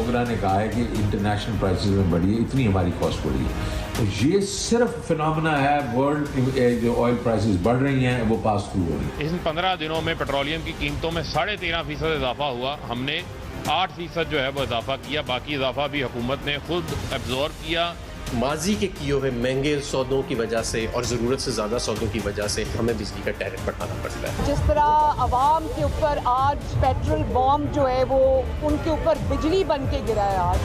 वगैरह ने कहा है कि इंटरनेशनल प्राइसेस में बढ़ी है, इतनी हमारी कॉस्ट बढ़ी है। तो ये सिर्फ फिनोमेना है, वर्ल्ड जो ऑयल प्राइसेस बढ़ रही हैं वो पास थ्रू हो रही है। इन 15 दिनों में पेट्रोलियम की कीमतों में 13.5% इजाफा हुआ। हमने 8% जो है वो इजाफा किया, बाकी इजाफा भी हुकूमत ने खुद एब्जॉर्ब किया। माजी के किए हुए महंगे सौदों की वजह से और ज़रूरत से ज़्यादा सौदों की वजह से हमें बिजली का टैरिफ बढ़ाना पड़ता है। जिस तरह आवाम के ऊपर आज पेट्रोल बॉम्ब जो है वो उनके ऊपर बिजली बन के गिरा है आज।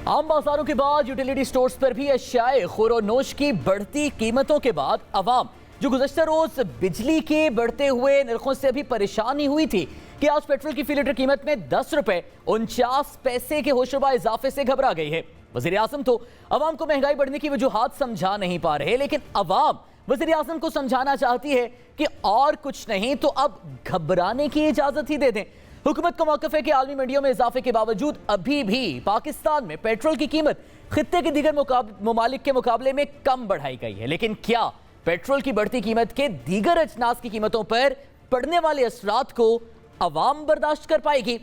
आम बाजारों के बाद यूटिलिटी स्टोर्स पर भी अशियाए खुरोनोश की बढ़ती कीमतों के बाद अवाम जो गुज़श्ता रोज बिजली के बढ़ते हुए नरखों से अभी परेशानी हुई थी कि आज पेट्रोल की फी लीटर कीमत में 10 रुपए 49 पैसे के होशरुबा इजाफे से घबरा गई है। वज़ीर आज़म तो अवाम को महंगाई बढ़ने की वजूहात समझा नहीं पा रहे, लेकिन अवाम वज़ीर आज़म को समझाना चाहती है कि और कुछ नहीं तो अब घबराने की इजाजत ही दे दें। हुकूमत का मौक़िफ़ है कि आलमी मंडियों में इजाफे के बावजूद अभी भी पाकिस्तान में पेट्रोल की कीमत खित्ते के दीगर ममालिक के मुकाबले में कम बढ़ाई गई है। लेकिन क्या पेट्रोल की बढ़ती कीमत के दीगर अजनास की कीमतों पर पड़ने वाले असरात को अवाम बर्दाश्त कर पाएगी?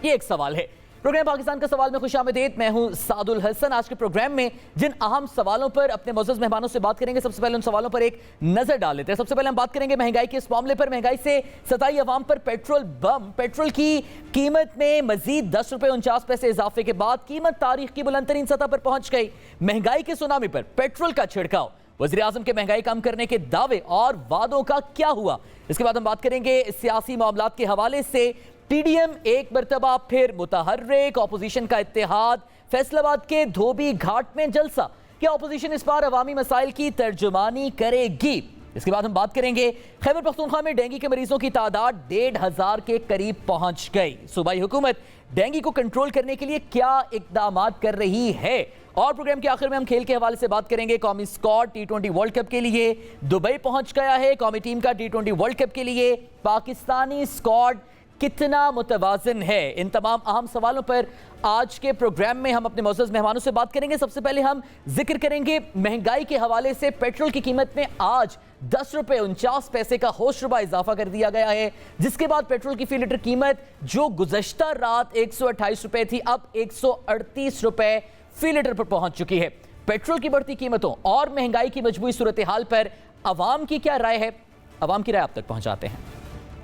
ये एक सवाल है। प्रोग्राम पाकिस्तान का सवाल में खुशामदीद। मैं हूं सादुल हसन। आज के प्रोग्राम में जिन अहम सवालों पर अपने मोअज़्ज़ज़ मेहमानों से बात करेंगे, सबसे पहले उन सवालों पर एक नजर डाल लेते हैं। सबसे पहले हम बात करेंगे महंगाई के इस मामले पर। महंगाई से सताई अवाम पर पेट्रोल बम। पेट्रोल की कीमत में मजीद 10 रुपए 49 पैसे इजाफे के बाद कीमत तारीख की बुलंदतरीन सतह पर पहुंच गई। महंगाई के सुनामी पर पेट्रोल का छिड़काव, वज़ीर आज़म के महंगाई कम करने के दावे और वादों का क्या हुआ? इसके बाद हम बात करेंगे सियासी मामलात के हवाले से। पीडीएम एक मरतबा फिर मुतहर्रिक, ऑपोजिशन का इत्तेहाद, फैसलाबाद के धोबी घाट में जलसा। क्या ऑपोजिशन इस बार अवामी मसाइल की तर्जुमानी करेगी? इसके बाद हम बात करेंगे खैबर पख्तूनख्वा में डेंगू के मरीजों की तादाद 1,500 के करीब पहुंच गई। सूबाई हुकूमत डेंगू को कंट्रोल करने के लिए क्या इकदाम कर रही है? और प्रोग्राम के आखिर में हम खेल के हवाले से बात करेंगे। कौमी स्क्वाड T20 वर्ल्ड कप के लिए दुबई पहुंच गया है। कौमी टीम का T20 वर्ल्ड कप के लिए पाकिस्तानी स्क्वाड कितना मुतवाज़िन है? इन तमाम अहम सवालों पर आज के प्रोग्राम में हम अपने मोअज़्ज़ज़ मेहमानों से बात करेंगे। सबसे पहले हम जिक्र करेंगे महंगाई के हवाले से। पेट्रोल की कीमत में आज 10 रुपए 49 पैसे का होशरुबा इजाफा कर दिया गया है, जिसके बाद पेट्रोल की फी लीटर कीमत जो गुज़श्ता रात 128 रुपए थी, अब 138 रुपए फी लीटर पर पहुंच चुकी है। पेट्रोल की बढ़ती कीमतों और महंगाई की मजबूरी सूरत हाल पर अवाम की क्या राय है? अवाम की राय आप तक पहुंचाते हैं।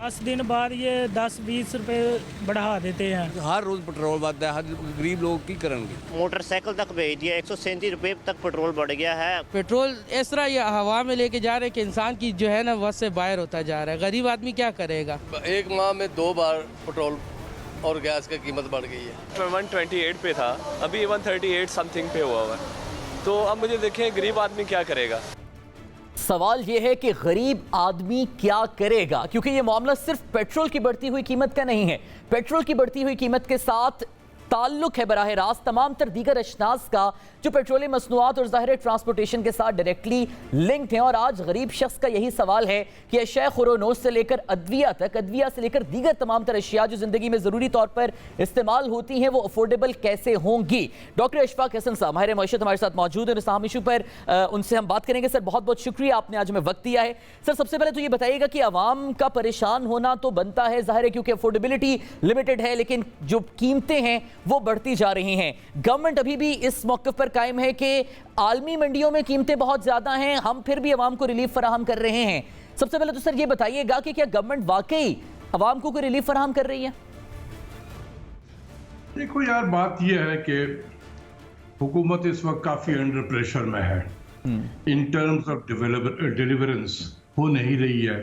10 दिन बाद ये 10-20 रुपए बढ़ा देते हैं। हर रोज पेट्रोल बढ़ता है, हर गरीब लोग की करेंगे। मोटरसाइकिल तक भेज दिया, 137 रुपए तक पेट्रोल बढ़ गया है। पेट्रोल इस तरह ये हवा में लेके जा रहे हैं कि इंसान की जो है ना वस से बाहर होता जा रहा है। गरीब आदमी क्या करेगा? एक माह में 2 बार पेट्रोल और गैस की कीमत बढ़ गई है। 128 पे था, अभी 138 समथिंग पे हुआ है। तो अब मुझे देखें गरीब आदमी क्या करेगा। सवाल यह है कि गरीब आदमी क्या करेगा, क्योंकि यह मामला सिर्फ पेट्रोल की बढ़ती हुई कीमत का नहीं है। पेट्रोल की बढ़ती हुई कीमत के साथ ताल्लुक है बराह रास्त तमाम तर दीगर अशनास का जो पेट्रोलियम मसनूआत और ज़ाहिर ट्रांसपोर्टेशन के साथ डायरेक्टली लिंक्ड हैं। और आज गरीब शख्स का यही सवाल है कि अशिया खुरोनोश से लेकर अद्विया तक, अद्विया से लेकर दीगर तमाम तर अशिया जो ज़िंदगी में ज़रूरी तौर पर इस्तेमाल होती हैं वो अफोर्डेबल कैसे होंगी? डॉक्टर अशफाक हसन साहब माहिर मईशत हमारे साथ मौजूद हैं। इस अहम इशू पर उनसे हम बात करेंगे। सर बहुत बहुत शुक्रिया, आपने आज हमें वक्त दिया है। सर सबसे पहले तो ये बताइएगा कि आवाम का परेशान होना तो बनता है, ज़ाहिर है क्योंकि अफोर्डेबिलिटी लिमिटेड है, लेकिन जो कीमतें हैं वो बढ़ती जा रही हैं। गवर्नमेंट अभी भी इस मौक़िफ़ पर कायम है कि आलमी मंडियों में कीमतें बहुत ज़्यादा हैं, हम फिर भी आवाम को रिलीफ फराहम कर रहे हैं। सबसे पहले तो सर ये बताइएगा कि क्या गवर्नमेंट वाकई आवाम को कोई रिलीफ फराहम कर रही है? देखो यार, बात यह है कि हुकूमत इस वक्त काफ़ी अंडर प्रेशर में है। इन टर्म्स ऑफ डिलीवरेंस हो नहीं रही है।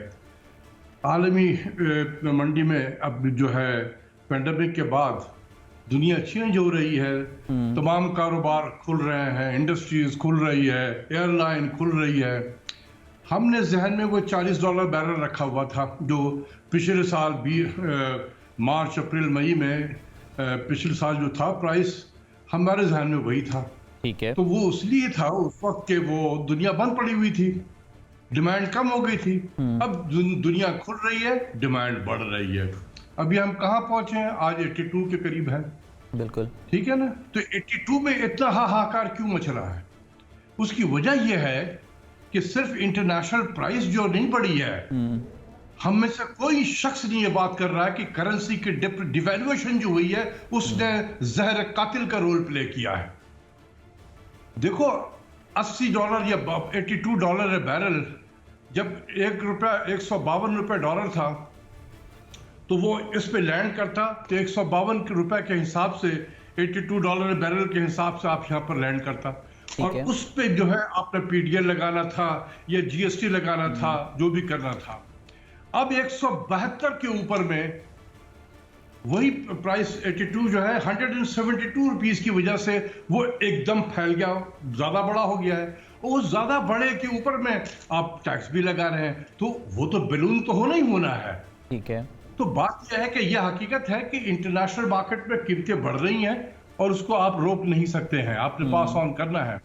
आलमी मंडी में अब जो है पेंडेमिक के बाद दुनिया चेंज हो रही है। तमाम कारोबार खुल रहे हैं, इंडस्ट्रीज खुल रही है, एयरलाइन खुल रही है। हमने जहन में वो $40 बैरल रखा हुआ था जो पिछले साल मार्च अप्रैल मई में पिछले साल जो था प्राइस हमारे जहन में वही था। ठीक है, तो वो इसलिए था उस वक्त के वो दुनिया बंद पड़ी हुई थी, डिमांड कम हो गई थी। अब दुनिया खुल रही है, डिमांड बढ़ रही है। अभी हम कहाँ पहुंचे हैं? आज 82 के करीब है। बिल्कुल ठीक है ना। तो 82 में इतना हाहाकार क्यों मच रहा है? उसकी वजह यह है कि सिर्फ इंटरनेशनल प्राइस जो नहीं बढ़ी है, हम में से कोई शख्स नहीं ये बात कर रहा है कि करेंसी की डिवैल्यूएशन जो हुई है उसने जहर कातिल का रोल प्ले किया है। देखो $80 या $82 है बैरल, जब $152 था तो वो इस पे लैंड करता तो $152 के हिसाब से $82 बैरल के हिसाब से आप यहाँ पर लैंड करता, और उस पे जो है आपने पीडीएल लगाना था या जीएसटी लगाना था, जो भी करना था। अब 172 के ऊपर में वही प्राइस 82 जो है 172 रुपीस की वजह से वो एकदम फैल गया, ज्यादा बड़ा हो गया है। उस ज्यादा बड़े के ऊपर में आप टैक्स भी लगा रहे हैं, तो वो तो बैलून तो होना ही होना है। ठीक है, तो बात यह है कि यह हकीकत है कि इंटरनेशनल मार्केट में कीमतें बढ़ रही हैं और उसको आप रोक नहीं सकते हैं, आपने पास ऑन करना है।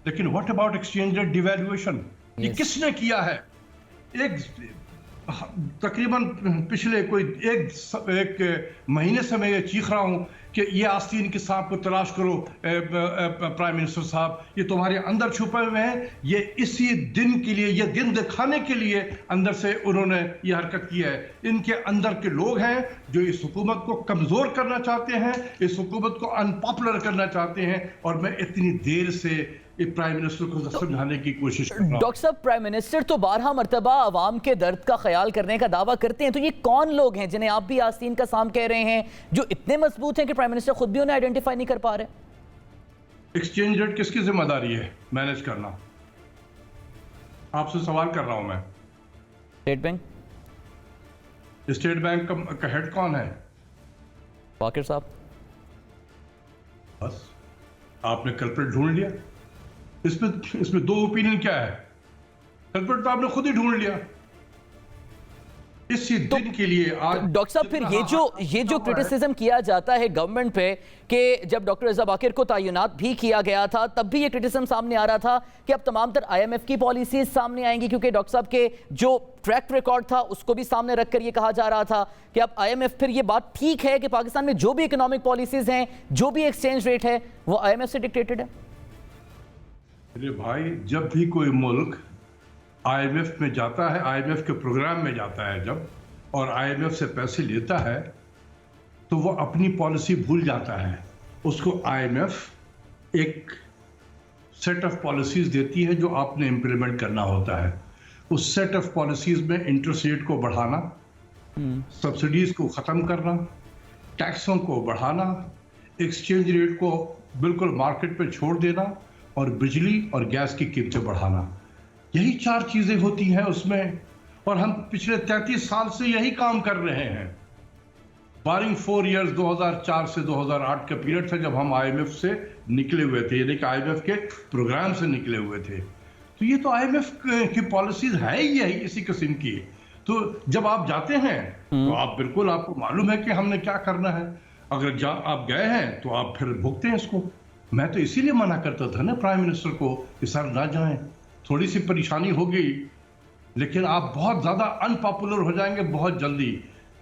लेकिन what about exchange rate devaluation, ये किसने किया है? तकरीबन पिछले कोई एक महीने से मैं ये चीख रहा हूं कि ये आस्तीन के सांप को तलाश करो प्राइम मिनिस्टर साहब, ये तुम्हारे अंदर छुपे हुए हैं। ये इसी दिन के लिए, ये दिन दिखाने के लिए अंदर से उन्होंने ये हरकत की है। इनके अंदर के लोग हैं जो इस हुकूमत को कमजोर करना चाहते हैं, इस हुकूमत को अनपॉपुलर करना चाहते हैं, और मैं इतनी देर से प्राइम मिनिस्टर को समझाने की कोशिश कर रहा हूं। डॉक्टर साहब, प्राइम मिनिस्टर तो 12 मरतबा अवाम के दर्द का ख्याल करने का दावा करते हैं, तो ये कौन लोग हैं जिन्हें आप भी आस्तीन का सांप कह रहे हैं, जो इतने मजबूत हैं कि प्राइम मिनिस्टर खुद भी उन्हें आइडेंटिफाई नहीं कर पा रहे? एक्सचेंज रेट किसकी जिम्मेदारी है मैनेज करना? आपसे सवाल कर रहा हूं मैं। State bank. स्टेट बैंक का हेड कौन है? वाकिर साहब। बस आपने कल्प्रिट ढूंढ लिया। इसमें दो ओपिनियन क्या है? कल्प्रिट तो आपने खुद ही ढूंढ लिया। इसी दिन के लिए आज डॉक्टर साहब, फिर ये जो क्रिटिसिज्म किया जाता है गवर्नमेंट पे कि जब डॉक्टर रजा बाकिर को तैनात भी किया गया था तब भी ये क्रिटिसिज्म सामने आ रहा था कि अब तमाम तर आईएमएफ की पॉलिसीज सामने आएंगी, क्योंकि डॉक्टर साहब के जो ट्रैक रिकॉर्ड था उसको भी सामने रखकर ये कहा जा रहा था कि अब आईएमएफ, फिर ये बात ठीक है कि पाकिस्तान में जो भी इकोनॉमिक पॉलिसीज हैं, जो भी एक्सचेंज रेट है, वो आईएमएफ से डिक्टेटेड है। अरे भाई, जब भी कोई मुल्क आईएमएफ में जाता है, आईएमएफ के प्रोग्राम में जाता है जब, और आईएमएफ से पैसे लेता है, तो वो अपनी पॉलिसी भूल जाता है। उसको आईएमएफ एक सेट ऑफ पॉलिसीज देती है जो आपने इंप्लीमेंट करना होता है। उस सेट ऑफ पॉलिसीज में इंटरेस्ट रेट को बढ़ाना, सब्सिडीज को ख़त्म करना, टैक्सों को बढ़ाना, एक्सचेंज रेट को बिल्कुल मार्केट पे छोड़ देना, और बिजली और गैस की कीमतें बढ़ाना। यही 4 चीज़ें होती हैं उसमें, और हम पिछले 33 साल से यही काम कर रहे हैं। बारिंग 4 इयर्स 2004 से 2008 का पीरियड था जब हम आईएमएफ से निकले हुए थे, यानी कि आईएमएफ के प्रोग्राम से निकले हुए थे। तो ये तो आईएमएफ की पॉलिसीज है ही यही इसी किस्म की। तो जब आप जाते हैं तो आप बिल्कुल, आपको मालूम है कि हमने क्या करना है। अगर आप गए हैं तो आप फिर भुगते हैं इसको। मैं तो इसीलिए मना करता था ना प्राइम मिनिस्टर को कि सर ना जाएं, थोड़ी सी परेशानी होगी, लेकिन आप बहुत ज़्यादा अनपॉपुलर हो जाएंगे बहुत जल्दी,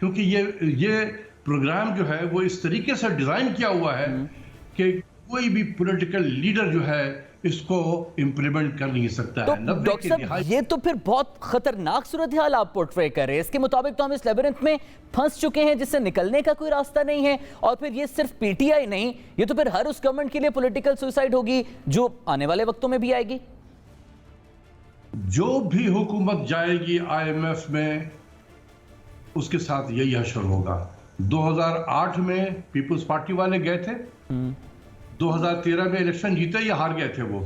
क्योंकि ये प्रोग्राम जो है वो इस तरीके से डिज़ाइन किया हुआ है कि कोई भी पॉलिटिकल लीडर जो है इसको इम्प्लीमेंट कर नहीं सकता है। डॉक्टर साहब, ये तो फिर बहुत खतरनाक सूरत हाल आप पोर्ट्रे कर रहे हैं। इसके मुताबिक तो हम इस लेबिरिंथ में फंस चुके हैं जिससे निकलने का कोई रास्ता नहीं है, और फिर ये सिर्फ पीटीआई नहीं, ये तो फिर हर उस गवर्नमेंट के लिए पॉलिटिकल सुसाइड होगी जो आने वाले वक्तों में भी आएगी। जो भी हुकूमत जाएगी आईएमएफ में, उसके साथ यही हशर होगा। 2008 में पीपुल्स पार्टी वाले गए थे, 2013 में इलेक्शन जीते या हार गए थे? वो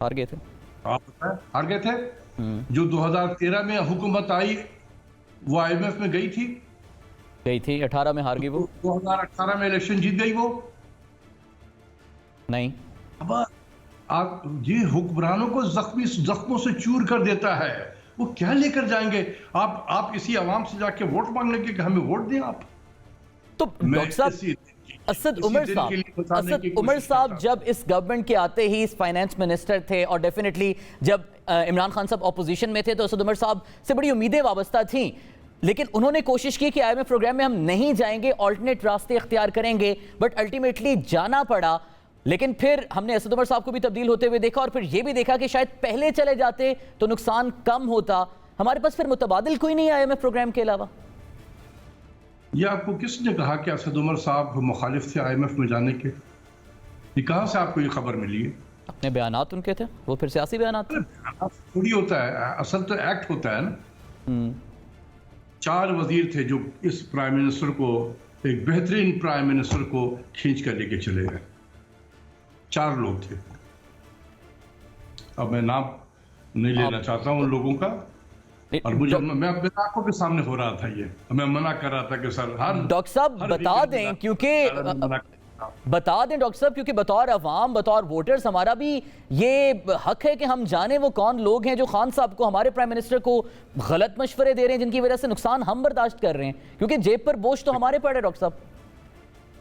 हार गए थे। आप बताएं, हार गए थे। जो 2013 में हुकूमत आई वो आईएमएफ में गई थी। 18 में हार गई वो। 2018 में इलेक्शन जीत गई वो नहीं। अब आप ये हुक्मरानों को जख्मों से चूर कर देता है। वो क्या लेकर जाएंगे? आप इसी आवाम से जाके वोट मांगने के, हमें वोट दें आप। तो डॉक्टर साहब, असद उमर साहब जब इस गवर्नमेंट के आते ही इस फाइनेंस मिनिस्टर थे, और डेफिनेटली जब इमरान खान साहब ऑपोजिशन में थे तो असद उमर साहब से बड़ी उम्मीदें वाबस्ता थी, लेकिन उन्होंने कोशिश की कि आईएमएफ प्रोग्राम में हम नहीं जाएंगे, ऑल्टरनेट रास्ते इख्तियार करेंगे, बट अल्टीमेटली जाना पड़ा। लेकिन फिर हमने असद उमर साहब को भी तब्दील होते हुए देखा और फिर ये भी देखा कि शायद पहले चले जाते तो नुकसान कम होता। हमारे पास फिर मुतबादिल कोई नहीं IMF प्रोग्राम के अलावा। ये आपको किसने कहा कि असद उमर साहब मुखालिफ थे IMF में जाने के? ये कहाँ से आपको ये खबर मिली है? अपने बयानात उनके थे, वो फिर सियासी बयानात थे। थोड़ी होता है, असल तो एक्ट होता है ना। 4 वजीर थे जो इस प्राइम मिनिस्टर को, एक बेहतरीन प्राइम मिनिस्टर को खींच कर लेके चले गए। 4 लोग थे। अब मैं नाम नहीं लेना चाहता हूं उन लोगों का, और मुझे मैं अपने आंखों के सामने हो रहा था ये, मैं मना कर रहा था कि सर हर डॉक्टर साहब बता दें, क्योंकि बता दें डॉक्टर साहब, क्योंकि बतौर अवाम, बतौर वोटर्स हमारा भी ये हक है कि हम जाने वो कौन लोग हैं जो खान साहब को, हमारे प्राइम मिनिस्टर को गलत मशवरे दे रहे हैं, जिनकी वजह से नुकसान हम बर्दाश्त कर रहे हैं, क्योंकि जेब पर बोझ तो हमारे पड़ है डॉक्टर साहब।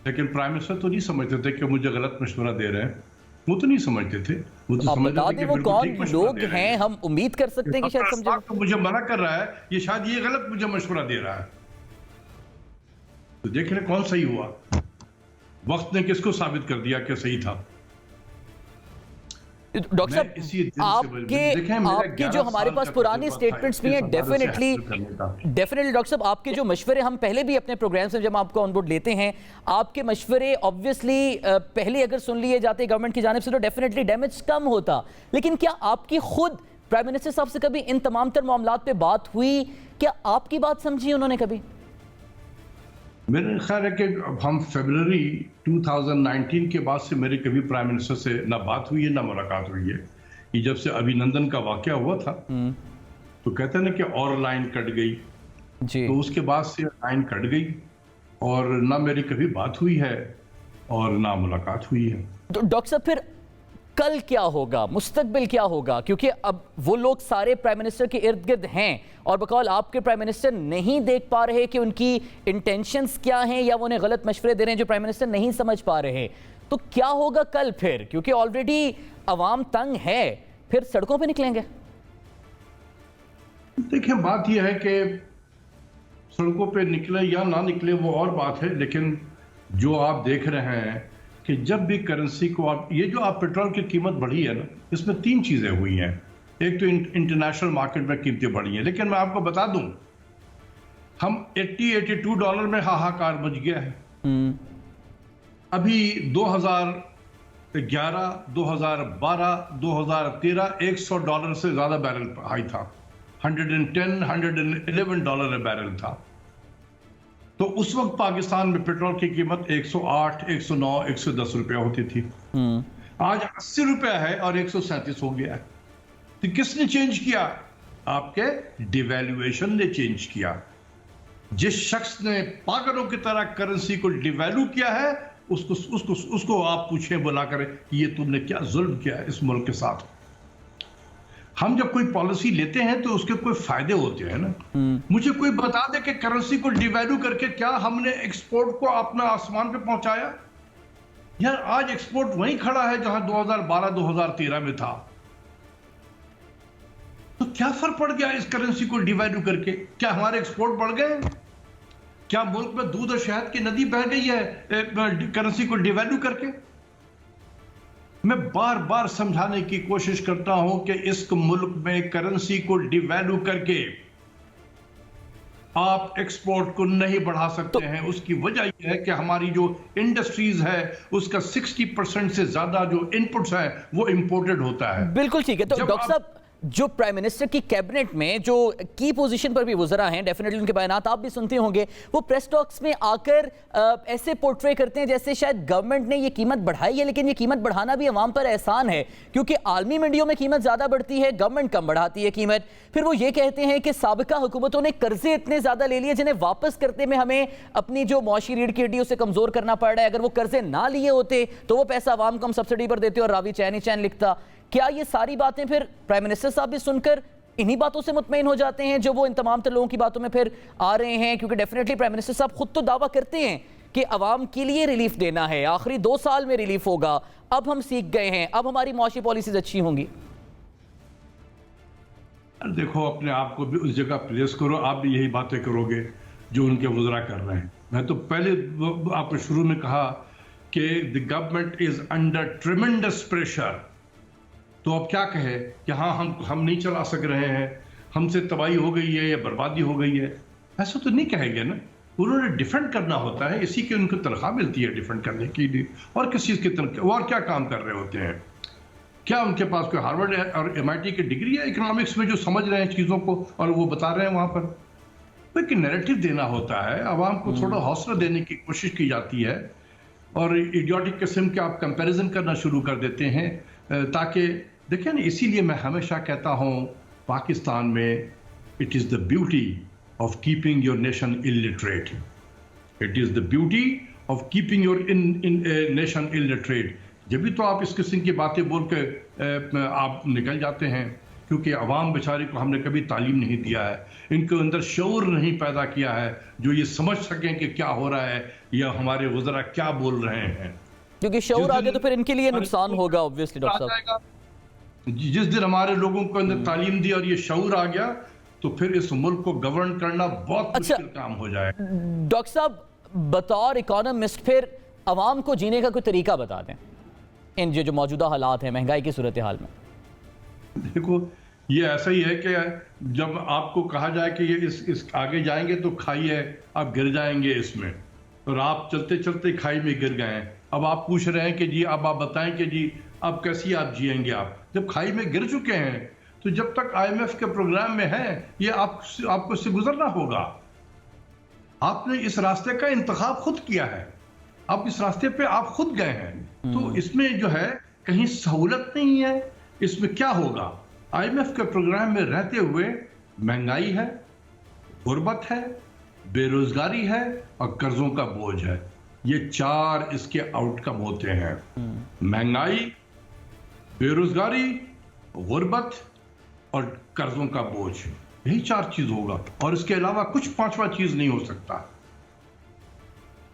लेकिन प्राइम मिनिस्टर तो नहीं समझते थे कि मुझे गलत मशवरा दे रहे हैं, वो तो नहीं समझते थे। वो तो समझते थे कि वो कौन लोग हैं, हम उम्मीद कर सकते हैं कि शायद समझे। तो मुझे मना कर रहा है, ये शायद ये गलत मुझे मशवरा दे रहा है, तो देख रहे कौन सही हुआ। वक्त ने किसको साबित कर दिया कि सही था। डॉक्टर साहब आपके जो हमारे पास पुरानी स्टेटमेंट्स भी हैं, डेफिनेटली डॉक्टर साहब आपके जो मशवरे, हम पहले भी अपने प्रोग्राम्स में जब आपको ऑन बोर्ड लेते हैं, आपके मशवरे ऑब्वियसली पहले अगर सुन लिए जाते गवर्नमेंट की जानिब से तो डेफिनेटली डैमेज कम होता। लेकिन क्या आपकी खुद प्राइम मिनिस्टर साहब से कभी इन तमाम तर मामलात पे बात हुई? क्या आपकी बात समझी उन्होंने कभी? मेरा ख्याल है कि हम फरवरी 2019 के बाद से मेरे कभी प्राइम मिनिस्टर से ना बात हुई है ना मुलाकात हुई है। ये जब से अभिनंदन का वाकया हुआ था तो कहते हैं ना कि और लाइन कट गई जी, तो उसके बाद से लाइन कट गई और ना मेरी कभी बात हुई है और ना मुलाकात हुई है। तो डॉक्टर साहब फिर कल क्या होगा, मुस्तकबिल क्या होगा? क्योंकि अब वो लोग सारे प्राइम मिनिस्टर के इर्द गिर्द हैं और बकौल आपके प्राइम मिनिस्टर नहीं देख पा रहे कि उनकी इंटेंशंस क्या हैं या वो उन्हें गलत मशवरे दे रहे हैं जो प्राइम मिनिस्टर नहीं समझ पा रहे। तो क्या होगा कल फिर? क्योंकि ऑलरेडी अवाम तंग है, फिर सड़कों पे निकलेंगे। देखिए बात यह है कि सड़कों पे निकले या ना निकले वो और बात है, लेकिन जो आप देख रहे हैं कि जब भी करेंसी को आप, ये जो आप पेट्रोल की कीमत बढ़ी है ना, इसमें 3 चीजें हुई हैं। एक तो इंटरनेशनल मार्केट में कीमतें बढ़ी हैं, लेकिन मैं आपको बता दूं हम $80-82 में हाहाकार मच गया है। अभी 2011, 2012, 2013 $100 से ज्यादा बैरल हाई था, $110-111 बैरल था। तो उस वक्त पाकिस्तान में पेट्रोल की कीमत 108, 109, 110 रुपया होती थी। आज 80 रुपया है और 137 हो गया है। तो किसने चेंज किया? आपके डिवैल्यूएशन ने चेंज किया। जिस शख्स ने पागलों की तरह करेंसी को डिवैल्यू किया है उसको आप पूछें बुला कर कि ये तुमने क्या जुल्म किया है इस मुल्क के साथ। हम जब कोई पॉलिसी लेते हैं तो उसके कोई फायदे होते हैं ना। मुझे कोई बता दे कि करेंसी को डिवैल्यू करके क्या हमने एक्सपोर्ट को अपना आसमान पे पहुंचाया? यार आज एक्सपोर्ट वहीं खड़ा है जहां 2012-2013 में था। तो क्या फर्क पड़ गया इस करेंसी को डिवैल्यू करके? क्या हमारे एक्सपोर्ट बढ़ गए? क्या मुल्क में दूध और शहद की नदी बह गई है करेंसी को डिवैल्यू करके? मैं बार बार समझाने की कोशिश करता हूं कि इस मुल्क में करेंसी को डिवैल्यू करके आप एक्सपोर्ट को नहीं बढ़ा सकते हैं। उसकी वजह यह है कि हमारी जो इंडस्ट्रीज है उसका 60% से ज्यादा जो इनपुट्स है वो इंपोर्टेड होता है। बिल्कुल ठीक है। तो डॉक्टर साहब जो प्राइम मिनिस्टर की कैबिनेट में जो की पोजीशन पर भी वज़रा हैं, डेफिनेटली उनके बयानात आप भी सुनते होंगे, वो प्रेस टॉक्स में आकर ऐसे पोर्ट्रे करते हैं जैसे शायद गवर्नमेंट ने ये कीमत बढ़ाई है, लेकिन ये कीमत बढ़ाना भी अवाम पर एहसान है क्योंकि आलमी मंडियों में कीमत ज़्यादा बढ़ती है, गवर्नमेंट कम बढ़ाती है कीमत। फिर वो ये कहते हैं कि साबिका हुकूमतों ने कर्जे इतने ज़्यादा ले लिए जिन्हें वापस करते में हमें अपनी जो मौशी रीढ़ की हड्डी उसे कमज़ोर करना पड़ रहा है। अगर वो कर्जे ना लिए होते तो वो पैसा अवाम को हम सब्सिडी पर देते और रावी चैन ही चैन लिखता। क्या ये सारी बातें फिर प्राइम मिनिस्टर साहब भी सुनकर इन्हीं बातों से मुतमईन हो जाते हैं जो वो इन तमाम लोगों की बातों में फिर आ रहे हैं? क्योंकि डेफिनेटली प्राइम मिनिस्टर साहब खुद तो दावा करते हैं कि अवाम के लिए रिलीफ देना है, आखिरी 2 साल में रिलीफ होगा, अब हम सीख गए हैं, अब हमारी मौशी पॉलिसीज अच्छी होंगी। देखो अपने आप को भी उस जगह प्लेस करो, आप भी यही बातें करोगे जो उनके वज़रा कर रहे हैं। मैं तो पहले आपको शुरू में कहा कि the government is under tremendous pressure, तो अब क्या कहे कि हाँ हम नहीं चला सक रहे हैं, हमसे तबाही हो गई है या बर्बादी हो गई है, ऐसा तो नहीं कहेंगे ना। उन्होंने डिफेंड करना होता है, इसी की उनको तनख्वाह मिलती है डिफेंड करने की लिए, और किस चीज़ की तनख्वाह, और क्या काम कर रहे होते हैं? क्या उनके पास कोई हार्वर्ड और MIT की डिग्री है इकोनॉमिक्स में जो समझ रहे हैं चीज़ों को और वो बता रहे हैं वहाँ पर? तो एक नैरेटिव देना होता है, आवाम को थोड़ा हौसला देने की कोशिश की जाती है, और इडियोटिक किस्म के आप कंपैरिजन करना शुरू कर देते हैं, ताकि देखिए ना, इसीलिए मैं हमेशा कहता हूँ पाकिस्तान में it is the beauty of keeping your nation illiterate. It is the beauty of keeping your nation illiterate. जब भी तो आप इस किस्म की बातें बोल के आप निकल जाते हैं, क्योंकि अवाम बेचारी को हमने कभी तालीम नहीं दिया है, इनके अंदर शऊर नहीं पैदा किया है जो ये समझ सकें कि क्या हो रहा है या हमारे वज़रा क्या बोल रहे हैं। क्योंकि शऊर आ गया तो फिर इनके लिए नुकसान होगा ऑब्वियसली डॉक्टर साहब। जिस दिन हमारे लोगों को अंदर तालीम दी और ये शऊर आ गया तो फिर इस मुल्क को गवर्न करना बहुत मुश्किल काम हो जाएगा। डॉक्टर साहब, बतौर इकोनॉमिस्ट फिर अवाम को जीने का कोई तरीका बता दें इन जो मौजूदा हालात हैं महंगाई की सूरत हाल में। देखो, ये ऐसा ही है कि जब आपको कहा जाए कि ये इस आगे जाएंगे तो खाई है, आप गिर जाएंगे इसमें, और आप चलते चलते खाई में गिर गए हैं। अब आप पूछ रहे हैं कि जी अब आप बताएं कि जी अब कैसी आप जिएंगे। आप जब खाई में गिर चुके हैं तो जब तक IMF के प्रोग्राम में है ये आपको इससे गुजरना होगा। आपने इस रास्ते का इंतखाब खुद किया है, अब इस रास्ते पे आप खुद गए हैं, तो इसमें जो है कहीं सहूलत नहीं है। इसमें क्या होगा? IMF के प्रोग्राम में रहते हुए महंगाई है, गुर्बत है, बेरोजगारी है और कर्जों का बोझ है। ये 4 इसके आउटकम होते हैं। महंगाई, बेरोजगारी, गुर्बत और कर्जों का बोझ, यही 4 चीज होगा, और इसके अलावा कुछ 5वां चीज नहीं हो सकता।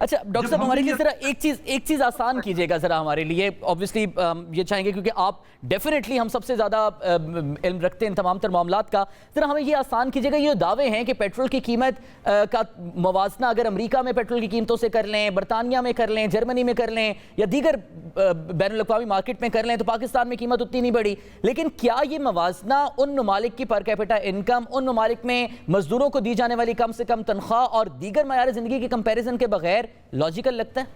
अच्छा डॉक्टर साहब, हमारे लिए जरा एक चीज आसान कीजिएगा जरा हमारे लिए। ऑब्वियसली ये चाहेंगे क्योंकि आप डेफिनेटली हम सबसे ज्यादा इल्म रखते हैं तमाम तर मामलात का। जरा हमें ये आसान कीजिएगा, ये दावे हैं कि पेट्रोल की कीमत का मवाजना अगर अमेरिका में पेट्रोल की कीमतों से कर लें, बरतानिया में कर लें, जर्मनी में कर लें या दीगर बैनुल अक़वामी मार्केट में कर लें तो पाकिस्तान में कीमत उतनी नहीं बढ़ी। लेकिन क्या ये मवाजना उन ममालिक की पर कैपिटा इनकम, उन ममालिक में मजदूरों को दी जाने वाली कम से कम तनख्वाह और दीगर मयार जिंदगी के कंपेरिजन के बगैर लॉजिकल लगता है?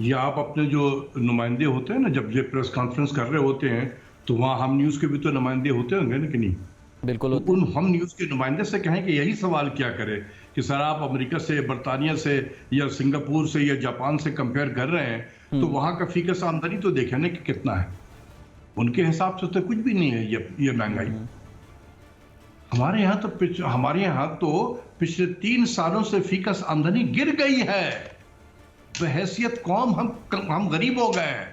ये आप अपने जो नुमाइंदे होते हैं ना, जब ये प्रेस कॉन्फ्रेंस कर रहे होते हैं तो वहाँ हम न्यूज़ के भी तो नुमाइंदे होते होंगे ना कि नहीं? बिल्कुल। तो उन हम न्यूज़ के नुमाइंदे से कहें कि यही सवाल क्या करे कि सर आप अमेरिका से, बरतानिया से या सिंगापुर से या जापान से कंपेयर कर रहे हैं तो वहाँ का फीकस आमदनी तो देखें ना कि कितना है। उनके हिसाब से तो कुछ भी नहीं है ये महंगाई। हमारे यहाँ तो पिछले 3 सालों से फीकस आमदनी गिर गई है। बहैसियत कौम हम गरीब हो गए हैं।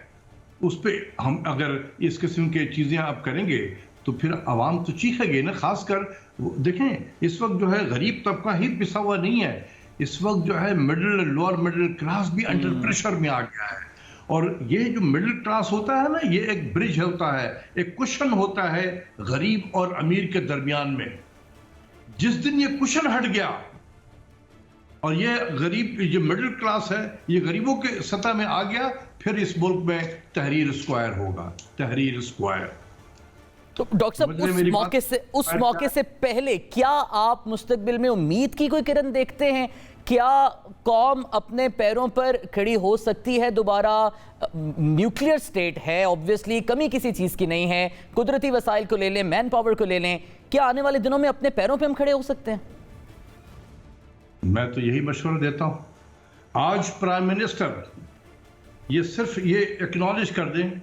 उस पे हम अगर इस किस्म की चीजें आप करेंगे तो फिर आवाम तो चीखेगी ना। खासकर देखें इस वक्त जो है गरीब तबका ही पिसा हुआ नहीं है, इस वक्त जो है मिडिल लोअर मिडिल क्लास भी अंडर प्रेशर में आ गया है। और ये जो मिडिल क्लास होता है ना, ये एक ब्रिज होता है, एक कुशन होता है गरीब और अमीर के दरमियान में। जिस दिन ये कुशन हट गया और ये गरीब जो मिडिल क्लास है ये गरीबों के सतह में आ गया, फिर इस मुल्क में तहरीर स्क्वायर होगा, तहरीर स्क्वायर। तो डॉक्टर साहब उस मौके से पहले क्या आप मुस्तकबिल में उम्मीद की कोई किरण देखते हैं? क्या कौम अपने पैरों पर खड़ी हो सकती है दोबारा? न्यूक्लियर स्टेट है, ऑब्वियसली कमी किसी चीज की नहीं है, कुदरती वसाइल को ले लें, मैन पावर को ले लें, क्या आने वाले दिनों में अपने पैरों पे हम खड़े हो सकते हैं? मैं तो यही मशवरा देता हूं। आज प्राइम मिनिस्टर ये सिर्फ ये एक्नॉलेज कर दें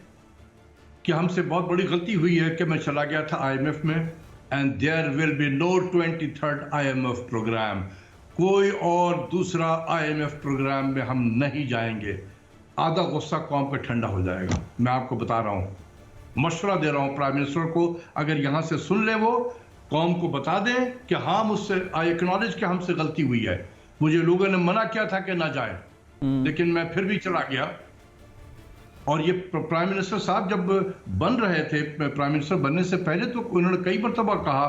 कि हमसे बहुत बड़ी गलती हुई है कि मैं चला गया था IMF में, and there will be no 23rd IMF program. कोई और दूसरा IMF प्रोग्राम में हम नहीं जाएंगे। आधा गुस्सा कौम पे ठंडा हो जाएगा। मैं आपको बता रहा हूँ, मशवरा दे रहा हूँ प्राइम मिनिस्टर को, अगर यहाँ से सुन ले वो कौम को बता दें कि हाँ मुझसे आई एक्नॉलेज कि हमसे गलती हुई है। मुझे लोगों ने मना किया था कि ना जाए, लेकिन मैं फिर भी चला गया। और ये प्राइम मिनिस्टर साहब जब बन रहे थे, प्राइम मिनिस्टर बनने से पहले तो उन्होंने कई मरतबा कहा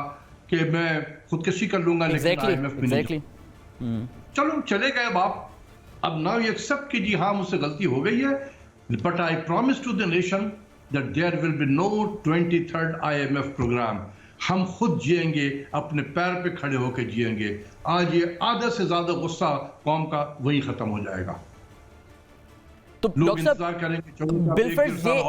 कि मैं खुदकशी कर लूंगा, लेकिन IMF में नहीं। चलो चले गए बाप, अब नाउ यू एक्सेप्ट कि जी हाँ मुझसे गलती हो गई है, but I promise to the nation that there will be no 23rd IMF program. हम खुद जिएंगे, अपने पैर पे खड़े होकर जिएंगे। आज ये आधे से ज्यादा गुस्सा कौम का वही खत्म हो जाएगा। तो लोग इंतजार करेंगे। बिलफर्स, ये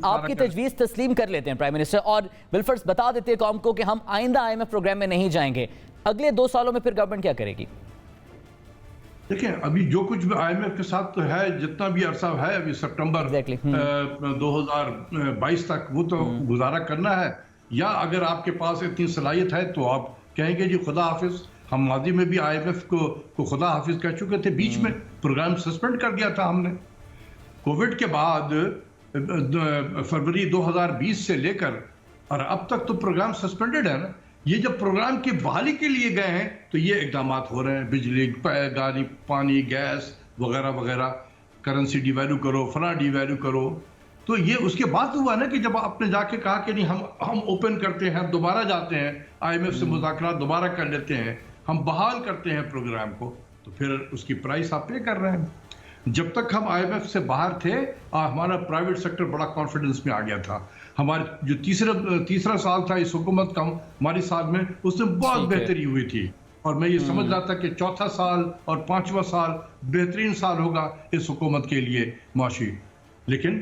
आपकी तजवीज तस्लीम कर लेते हैं प्राइम मिनिस्टर, और बिलफर्स बता देते हैं कौम को कि हम आइंदा IMF प्रोग्राम में नहीं जाएंगे। अगले 2 सालों में फिर गवर्नमेंट क्या करेगी? देखिए, अभी जो कुछ भी IMF के साथ तो है, जितना भी अरसा है अभी सितंबर 2022 तक, वो तो गुजारा करना है। या अगर आपके पास इतनी सलाहियत है तो आप कहेंगे जी खुदा हाफिज। हम माजी में भी IMF को खुदा हाफिज कह चुके थे, बीच में प्रोग्राम सस्पेंड कर दिया था हमने। कोविड के बाद फरवरी 2020 से लेकर और अब तक तो प्रोग्राम सस्पेंडेड है ना। ये जब प्रोग्राम की बहाली के लिए गए हैं तो ये इकदाम हो रहे हैं, बिजली, गाड़ी, पानी, गैस वगैरह वगैरह, करेंसी डिवैल्यू करो, फला डिवैल्यू करो। तो ये उसके बाद हुआ ना कि जब आपने जाके कहा कि नहीं हम ओपन करते हैं, दोबारा जाते हैं IMF से मुज़ाकरात दोबारा कर लेते हैं, हम बहाल करते हैं प्रोग्राम को, तो फिर उसकी प्राइस आप पे कर रहे हैं। जब तक हम IMF से बाहर थे हमारा प्राइवेट सेक्टर बड़ा कॉन्फिडेंस में आ गया था। हमारे जो तीसरा साल था इस हुकूमत का हमारी साल में, उसमें बहुत बेहतरी हुई थी, और मैं ये समझ रहा था कि चौथा साल और 5वां साल बेहतरीन साल होगा इस हुकूमत के लिए माशी। लेकिन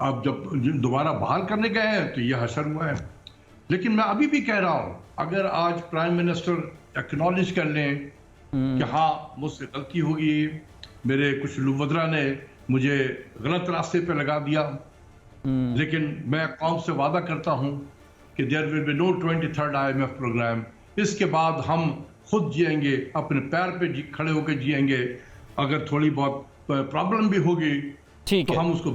अब जब दोबारा बहाल करने गए हैं तो ये हशर हुआ है। लेकिन मैं अभी भी कह रहा हूं, अगर आज प्राइम मिनिस्टर एक्नॉलेज कर लें कि हाँ मुझसे गलती होगी, मेरे कुछ लुवदरा ने मुझे गलत रास्ते पे लगा दिया, लेकिन मैं कौम से वादा करता हूं कि there will be no 23rd IMF program. इसके बाद हम खुद जिएंगे, अपने पैर पे खड़े होकर जिएंगे। अगर थोड़ी बहुत प्रॉब्लम भी होगी तो हम उसको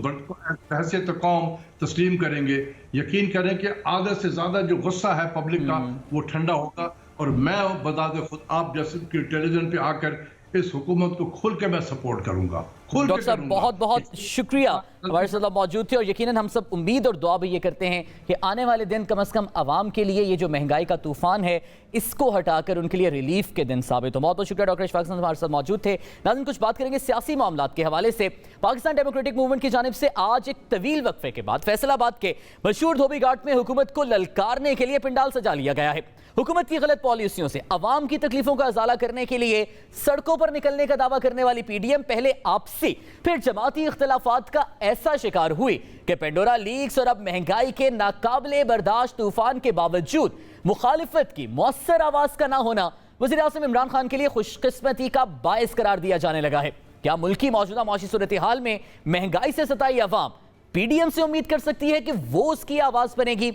हैसियत कौम तस्लीम करेंगे। यकीन करें कि आधे से ज्यादा जो गुस्सा है पब्लिक का वो ठंडा होगा, और मैं बता दे खुद आप जैसे टेलीविजन पे आकर इस हुकूमत को खुल के मैं सपोर्ट करूंगा। डॉक्टर साहब बहुत बहुत शुक्रिया हमारे साथ मौजूद थे, और यकीनन हम सब उम्मीद और दुआ भी ये करते हैं कि आने वाले दिन कम से कम आवाम के लिए ये जो महंगाई का तूफान है इसको हटाकर उनके लिए रिलीफ के दिन साबित हो। बहुत बहुत शुक्रिया डॉक्टर इशफाक हसन हमारे साथ मौजूद थे। नाज़रीन, कुछ बात करेंगे सियासी मामलात के हवाले से। पाकिस्तान डेमोक्रेटिक मूवमेंट की जानिब से आज एक तवील वक्फे के बाद फैसलाबाद के मशहूर धोबी घाट में हुकूमत को ललकारने के लिए पंडाल सजा लिया गया है। हुकूमत की गलत पॉलिसियों से अवाम की तकलीफों का अजाला करने के लिए सड़कों पर निकलने का दावा करने वाली PDM पहले आपसी फिर जमाती इख्तिलाफात का ऐसा शिकार हुई कि पेंडोरा लीक्स और अब महंगाई के नाकाबिले बर्दाश्त तूफान के बावजूद मुखालिफत की मौसर आवाज का ना होना वज़ीर आज़म इमरान खान के लिए खुशकिस्मती का बायस करार दिया जाने लगा है। क्या मुल्क की मौजूदा माशी सूरत हाल में महंगाई से सताई अवाम PDM से उम्मीद कर सकती है कि वो उसकी आवाज बनेगी?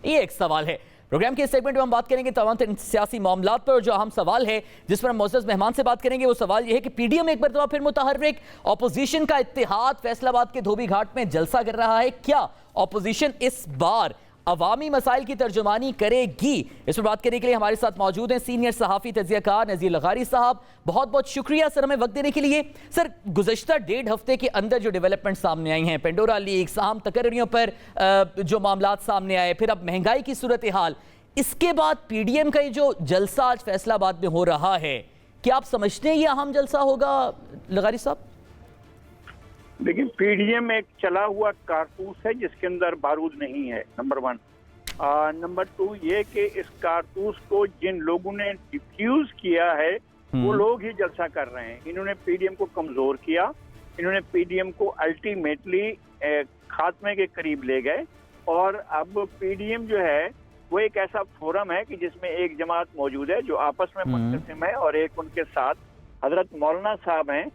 ये एक सवाल है। प्रोग्राम के इस सेगमेंट में हम बात करेंगे तमाम सियासी मामलात पर, और जो अहम सवाल है जिस पर हम मोअज़्ज़ज़ मेहमान से बात करेंगे वो सवाल ये है कि PDM एक मरतबा फिर मुतहर्रिक, ऑपोजिशन का इत्तेहाद फैसलाबाद के धोबी घाट में जलसा कर रहा है। क्या ऑपोजिशन इस बार अवामी मसाइल की तर्जुमानी करेगी? इस पर बात करने के लिए हमारे साथ मौजूद हैं सीनियर सहाफ़ी तज़कियाकार नज़ीर लगारी साहब। बहुत बहुत शुक्रिया सर हमें वक्त देने के लिए। सर, गुज़श्ता 1.5 हफ्ते के अंदर जो डेवलपमेंट सामने आई हैं, पेंडोरा लीक्स, अहम तकर्रियों पर जो मामलात सामने आए, फिर अब महंगाई की सूरत हाल, इसके बाद PDM का ये जो जलसा आज फैसलाबाद में हो रहा है, क्या आप समझते हैं ये अहम जलसा होगा लगारी साहब? देखिए, PDM एक चला हुआ कारतूस है जिसके अंदर बारूद नहीं है, नंबर 1। नंबर 2 ये कि इस कारतूस को जिन लोगों ने डिफ्यूज किया है वो लोग ही जलसा कर रहे हैं। इन्होंने PDM को कमजोर किया, इन्होंने PDM को अल्टीमेटली खात्मे के करीब ले गए, और अब PDM जो है वो एक ऐसा फोरम है कि जिसमें एक जमात मौजूद है जो आपस में मुतसिम है, और एक उनके साथ हजरत मौलाना साहब हैं,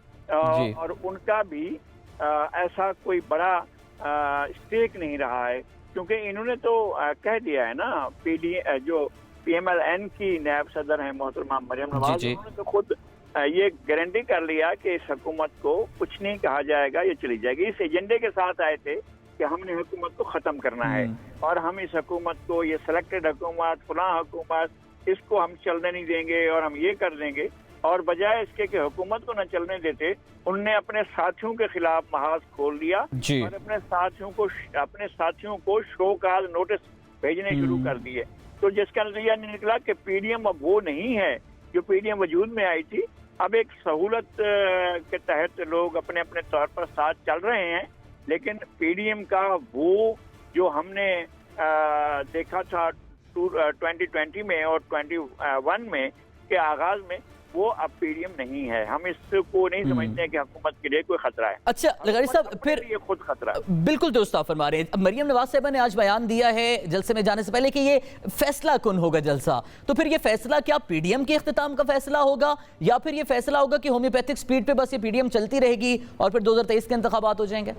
और उनका भी ऐसा कोई बड़ा स्टेक नहीं रहा है, क्योंकि इन्होंने तो कह दिया है ना, जो PMLN की नायब सदर हैं मोहतरमा मरियम नवाज, उन्होंने तो खुद ये गारंटी कर लिया कि इस हुकूमत को कुछ नहीं कहा जाएगा, ये चली जाएगी। इस एजेंडे के साथ आए थे कि हमने हुकूमत को ख़त्म करना है, और हम इस हुकूमत को, ये सिलेक्टेड हुकूमत, फलां हुकूमत, इसको हम चलने नहीं देंगे और हम ये कर देंगे। और बजाय इसके कि हुकूमत को न चलने देते, उनने अपने साथियों के खिलाफ महाज खोल दिया और अपने साथियों को शोकाज नोटिस भेजने शुरू कर दिए। तो जिसका नतीजा निकला कि PDM अब वो नहीं है जो PDM वजूद में आई थी। अब एक सहूलत के तहत लोग अपने अपने तौर पर साथ चल रहे हैं, लेकिन पीडीएम का वो जो हमने देखा था 2020 में और 21 में के आगाज में, वो अब पीडीएम नहीं है। हम इसको नहीं समझते हैं कि हुकूमत के लिए कोई खतरा है। अच्छा लगारी साहब, फिर ये खुद खतरा है। बिल्कुल दुरुस्त आप फरमा रहे हैं। मरियम नवाज साहिबा ने आज बयान दिया है जलसे में जाने से पहले कि ये फैसला कौन होगा जलसा, तो फिर ये फैसला क्या पीडीएम के इख्तिताम का फैसला होगा या फिर ये फैसला होगा कि होम्योपैथिक स्पीड पे बस ये पीडीएम चलती रहेगी और फिर 2023 के इंतखाबात हो जाएंगे?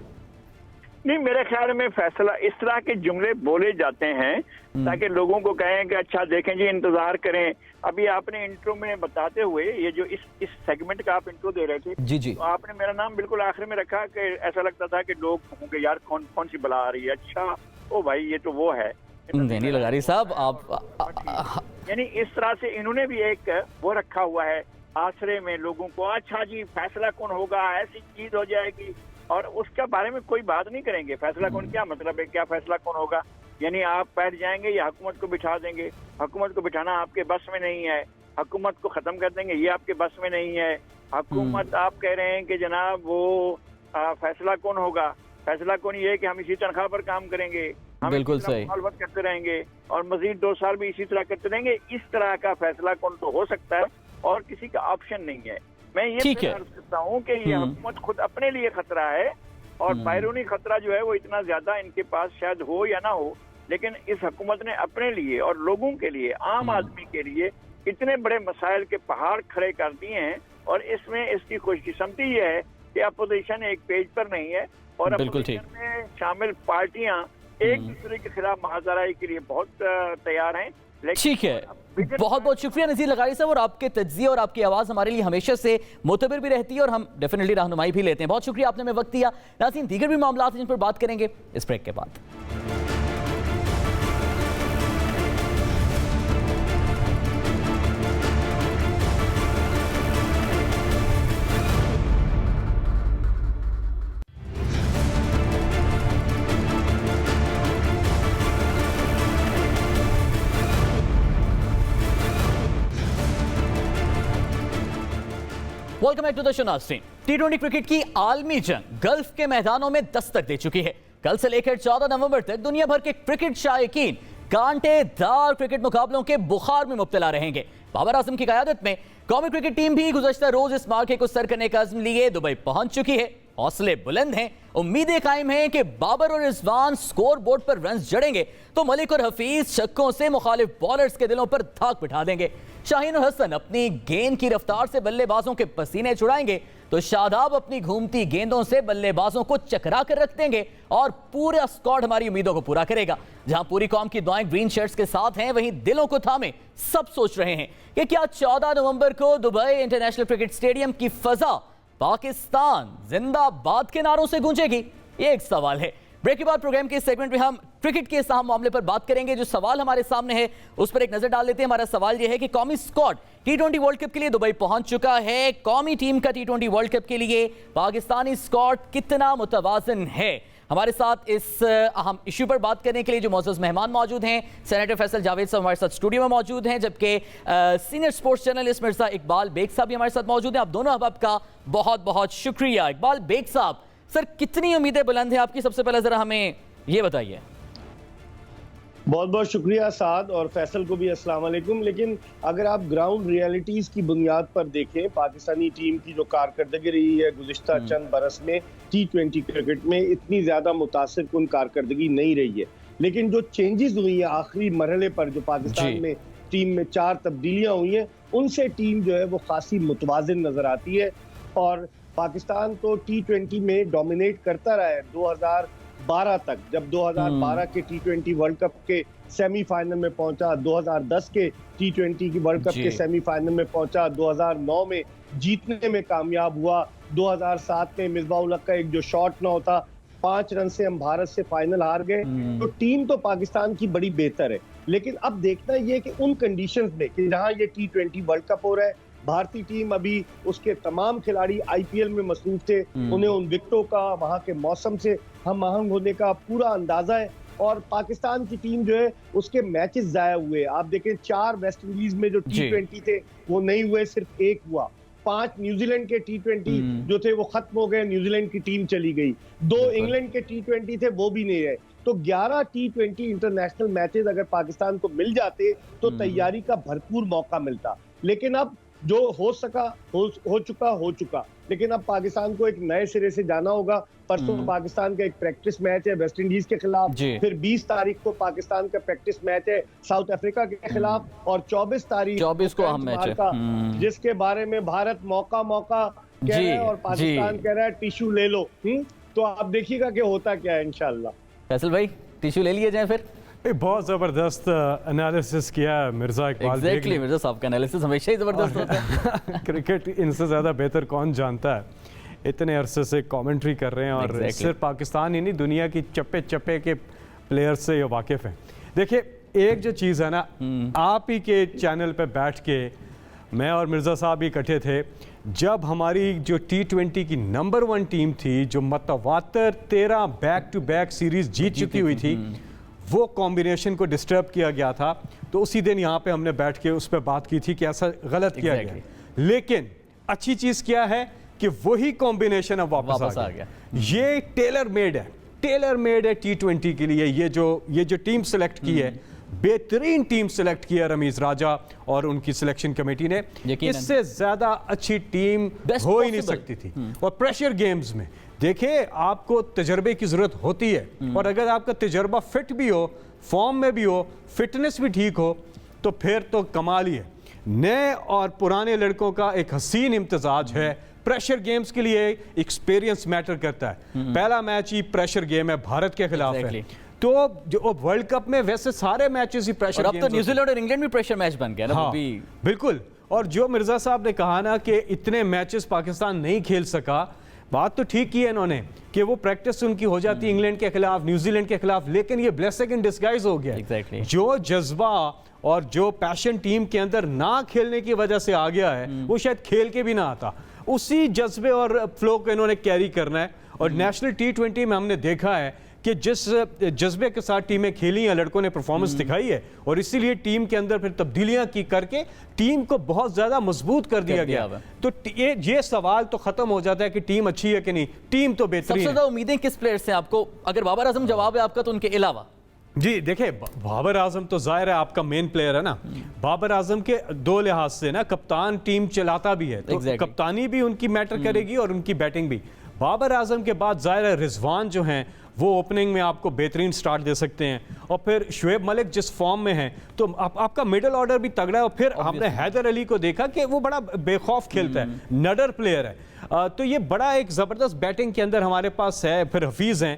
नहीं, मेरे ख्याल में फैसला, इस तरह के जुमले बोले जाते हैं ताकि लोगों को कहें कि अच्छा देखें जी, इंतजार करें। अभी आपने इंट्रो में बताते हुए ये जो इस सेगमेंट का आप इंट्रो दे रहे थे, जी तो आपने मेरा नाम बिल्कुल आखिर में रखा कि ऐसा लगता था कि लोग होंगे यार कौन कौन सी बला आ रही है। अच्छा ओ भाई, ये तो वो है। नहीं लगारी साहब, आप यानी इस तरह से इन्होंने भी एक वो रखा हुआ है आसरे में लोगों को, अच्छा जी फैसला कौन होगा, ऐसी चीज हो जाएगी और उसके बारे में कोई बात नहीं करेंगे। फैसला कौन, क्या मतलब है, क्या फैसला कौन होगा? यानी आप बैठ जाएंगे या हुकूमत को बिठा देंगे? हुकूमत को बिठाना आपके बस में नहीं है, हुकूमत को खत्म कर देंगे ये आपके बस में नहीं है। हुकूमत, आप कह रहे हैं कि जनाब वो फैसला कौन होगा? फैसला कौन ये है कि हम इसी तनख्वाह पर काम करेंगे, हम बिल्कुल सही मुखालफत करते रहेंगे और मजीद 2 साल भी इसी तरह करते रहेंगे। इस तरह का फैसला कौन तो हो सकता है और किसी का ऑप्शन नहीं है। मैं ये अर्ज करता हूँ कि ये हुकूमत खुद अपने लिए खतरा है और बैरूनी खतरा जो है वो इतना ज्यादा इनके पास शायद हो या ना हो, लेकिन इस हुकूमत ने अपने लिए और लोगों के लिए, आम आदमी के लिए इतने बड़े मसाइल के पहाड़ खड़े कर दिए हैं। और इसमें इसकी खुशकिस्मती ये है कि अपोजिशन एक पेज पर नहीं है और अपोजिशन में शामिल पार्टियां एक दूसरे के खिलाफ महाजराई के लिए बहुत तैयार हैं। ठीक है, बहुत बहुत शुक्रिया नज़ीर लगारी साहब, और आपके तज्ज़िये और आपकी आवाज़ हमारे लिए हमेशा से मोतबर भी रहती है और हम डेफिनेटली रहनुमाई भी लेते हैं। बहुत शुक्रिया, आपने हमें वक्त दिया। नाज़रीन, दीगर भी मामला हैं जिन पर बात करेंगे इस ब्रेक के बाद। Welcome back to the show नाज़रीन। टी20 क्रिकेट की आलमी जंग गल्फ के मैदानों में दस्तक दे चुकी है। कल से लेकर 14 नवंबर तक दुनिया भर के क्रिकेट शायकीन कांटेदार क्रिकेट मुकाबलों के बुखार में मुब्तला रहेंगे। बाबर आजम की क़यादत में कौमी क्रिकेट टीम भी गुज़श्ता रोज इस मार्के को सर करने का अज़्म लिए दुबई पहुंच चुकी है। हौसले बुलंद हैं, उम्मीदें कायम हैं कि बाबर और रिजवान स्कोर बोर्ड पर रन जड़ेंगे तो मलिक और हफीज छक्कों से मुखालिफ बॉलर्स के दिलों पर धाक बिठा देंगे। शाहीन और हसन अपनी गेंद की रफ्तार से बल्लेबाजों के पसीने छुड़ाएंगे तो शादाब अपनी घूमती गेंदों से बल्लेबाजों को चकरा कर रख देंगे और पूरा स्क्वाड हमारी उम्मीदों को पूरा करेगा। जहां पूरी कौम की दुआएं ग्रीन शर्ट्स के साथ हैं, वहीं दिलों को थामे सब सोच रहे हैं कि क्या 14 नवंबर को दुबई इंटरनेशनल क्रिकेट स्टेडियम की फजा पाकिस्तान जिंदाबाद के नारों से गूंजेगी? ये एक सवाल है। ब्रेक के बाद प्रोग्राम के सेगमेंट में हम क्रिकेट के इस अहम मामले पर बात करेंगे। जो सवाल हमारे सामने है उस पर एक नजर डाल लेते हैं। हमारा सवाल यह है कि कौमी स्क्वाड टी20 वर्ल्ड कप के लिए दुबई पहुंच चुका है। कौमी टीम का टी20 वर्ल्ड कप के लिए पाकिस्तानी स्क्वाड कितना मुतवाज़िन है? हमारे साथ इस अहम इशू पर बात करने के लिए जो मौजूद मेहमान मौजूद हैं, सेनेटर फैसल जावेद साहब हमारे साथ स्टूडियो में मौजूद हैं, जबकि senior sports journalist Mirza Iqbal Baig साहब भी हमारे साथ मौजूद हैं। आप दोनों अहबाब का बहुत बहुत शुक्रिया। इकबाल बेग साहब, सर कितनी उम्मीदें बुलंद हैं आपकी? सबसे पहले जरा हमें ये बताइए। बहुत बहुत शुक्रिया साद और फैसल को भी अस्सलाम वालेकुम। लेकिन अगर आप ग्राउंड रियलिटीज़ की बुनियाद पर देखें, पाकिस्तानी टीम की जो कारकर्दगी रही है गुज़िश्ता चंद बरस में टी20 क्रिकेट में, इतनी ज़्यादा मुतासिर कुन कारकर्दगी नहीं रही है। लेकिन जो चेंजेस हुई हैं आखिरी मरहले पर, जो पाकिस्तान में टीम में 4 तब्दीलियाँ हुई हैं, उनसे टीम जो है वो खासी मुतवाज़िन नज़र आती है। और पाकिस्तान तो टी20 में डोमिनेट करता रहा है 2012 तक, जब 2012 के टी20 वर्ल्ड कप के सेमीफाइनल में पहुंचा, 2010 के टी20 की वर्ल्ड कप के सेमीफाइनल में पहुंचा, 2009 में जीतने में कामयाब हुआ, 2007 में मिसबाह-उल हक का एक जो शॉट ना होता, 5 रन से हम भारत से फाइनल हार गए। तो टीम तो पाकिस्तान की बड़ी बेहतर है। लेकिन अब देखना ये कि उन कंडीशंस में कि जहां ये टी20 वर्ल्ड कप हो रहा है, भारतीय टीम अभी उसके तमाम खिलाड़ी आईपीएल में मसरूफ थे, उन्हें उन विकेटों का, वहां के मौसम से हम आहंग होने का पूरा अंदाजा है। और पाकिस्तान की टीम जो है उसके मैचेस जाया हुए। आप देखें 4 वेस्ट इंडीज में जो टी20 थे वो नहीं हुए, सिर्फ 1 हुआ। 5 न्यूजीलैंड के T20 जो थे वो खत्म हो गए, न्यूजीलैंड की टीम चली गई, 2 इंग्लैंड के T20 थे वो भी नहीं रहे। तो 11 T20 इंटरनेशनल मैचेस अगर पाकिस्तान को मिल जाते तो तैयारी का भरपूर मौका मिलता। लेकिन अब जो हो सका हो चुका, लेकिन अब पाकिस्तान को एक नए सिरे से जाना होगा। परसों पाकिस्तान का एक प्रैक्टिस मैच है वेस्ट इंडीज के खिलाफ, फिर 20 तारीख को पाकिस्तान का प्रैक्टिस मैच है साउथ अफ्रीका के खिलाफ, और 24 तारीख को अहम मैच है जिसके बारे में भारत मौका कह रहा है और पाकिस्तान कह रहा है टिश्यू ले लो। तो आप देखिएगा कि होता क्या है इंशाल्लाह। फैसल भाई टिश्यू ले लिए जाए फिर। बहुत ज़बरदस्त एनालिसिस किया मिर्ज़ा इकबाल। एग्जैक्टली मिर्ज़ा साहब का एनालिसिस हमेशा ही ज़बरदस्त होता है। क्रिकेट इनसे ज़्यादा बेहतर कौन जानता है, इतने अरसे से कमेंट्री कर रहे हैं और सिर्फ पाकिस्तान ही नहीं दुनिया की चप्पे चप्पे के प्लेयर से ये वाकिफ़ हैं। देखिए एक जो चीज़ है ना, आप ही के चैनल पे बैठ के मैं और मिर्ज़ा साहब ही इकट्ठे थे जब हमारी जो T20 की नंबर 1 टीम थी जो मतवातर 13 बैक टू बैक सीरीज जीत चुकी हुई थी, वो कॉम्बिनेशन को डिस्टर्ब किया गया था। तो उसी दिन यहाँ पे हमने बैठ के उस पर बात की थी कि ऐसा गलत किया गया। लेकिन अच्छी चीज़ क्या है कि वही कॉम्बिनेशन अब वापस आ गया। ये टेलर मेड है T20 के लिए। ये जो टीम सेलेक्ट की है, बेहतरीन टीम सेलेक्ट किया रमीज राजा और उनकी सिलेक्शन कमेटी ने। इससे ज्यादा अच्छी टीम हो ही नहीं सकती थी। और प्रेशर गेम्स में देखिए आपको तजर्बे की जरूरत होती है, और अगर आपका तजर्बा फिट भी हो, फॉर्म में भी हो, फिटनेस भी ठीक हो, तो फिर तो कमाल ही है। नए और पुराने लड़कों का एक हसीन इम्तजाज है। प्रेशर गेम्स के लिए एक्सपीरियंस मैटर करता है। पहला मैच ही प्रेशर गेम है, भारत के खिलाफ है। तो जो वर्ल्ड कप में वैसे सारे मैचेस ही प्रेशर गेम्स। अब तो न्यूजीलैंड और इंग्लैंड भी प्रेशर मैच बन गया ना। हाँ, बिल्कुल। और जो मिर्जा साहब ने कहा ना कि इतने मैचेस पाकिस्तान नहीं खेल सका, बात तो ठीक की है इन्होंने कि वो प्रैक्टिस उनकी हो जाती इंग्लैंड के खिलाफ, न्यूजीलैंड के खिलाफ, लेकिन ये ब्लेसिंग इन डिस्गाइज हो गया। जो जज्बा और जो पैशन टीम के अंदर ना खेलने की वजह से आ गया है, वो शायद खेल के भी ना आता। उसी जज्बे और फ्लो को इन्होंने कैरी करना है। और नेशनल T20 में हमने देखा है कि जिस जज्बे के साथ टीमें खेली हैं, लड़कों ने परफॉर्मेंस दिखाई है, और इसीलिए टीम के अंदर फिर तब्दीलियां की करके टीम को बहुत ज्यादा मजबूत कर दिया गया। तो ये सवाल तो खत्म हो जाता है कि टीम अच्छी है कि नहीं। टीम तो बेहतरीन है। सबसे ज्यादा उम्मीदें किस प्लेयर से आपको, अगर बाबर आजम जवाब है आपका, तो उनके अलावा? जी देखिए, बाबर आजम तो जाहिर है आपका मेन प्लेयर है ना। बाबर आजम के दो लिहाज से ना, कप्तान टीम चलाता भी है, तो कप्तानी भी उनकी मैटर करेगी और उनकी बैटिंग भी। बाबर आजम के बाद जाहिर है रिजवान जो हैं वो ओपनिंग में आपको बेहतरीन स्टार्ट दे सकते हैं, और फिर शुएब मलिक जिस फॉर्म में है तो आपका मिडिल ऑर्डर भी तगड़ा है। और फिर हमने हैदर अली को देखा कि वो बड़ा बेखौफ खेलता है, नडर प्लेयर है। तो ये बड़ा एक ज़बरदस्त बैटिंग के अंदर हमारे पास है। फिर हफीज़ हैं,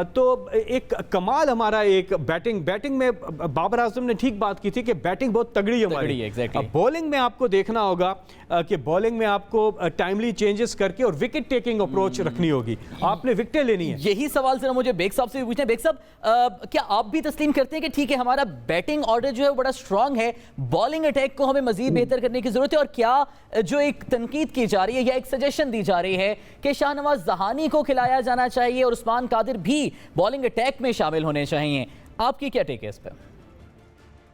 तो एक कमाल हमारा एक बैटिंग में बाबर आजम ने ठीक बात की थी कि बैटिंग बहुत तगड़ी है हमारी। अब बॉलिंग में आपको देखना होगा कि बॉलिंग में आपको टाइमली चेंजेस करके और विकेट टेकिंग अप्रोच रखनी होगी। आपने विकेटें लेनी है। यही सवाल सर मुझे बेग साहब से भी पूछना है। बेग साहब, क्या आप भी तस्लीम करते हैं कि ठीक है हमारा बैटिंग ऑर्डर जो है वो बड़ा स्ट्रांग है, बॉलिंग अटैक को हमें मजीद बेहतर करने की जरूरत है? और क्या जो एक तनकीद की जा रही है या एक सजेशन दी जा रही है कि शाहनवाज जहानी को खिलाया जाना चाहिए और उस्मान कादिर भी बॉलिंग अटैक में शामिल होने चाहिए, आपकी क्या टेक है इस पर?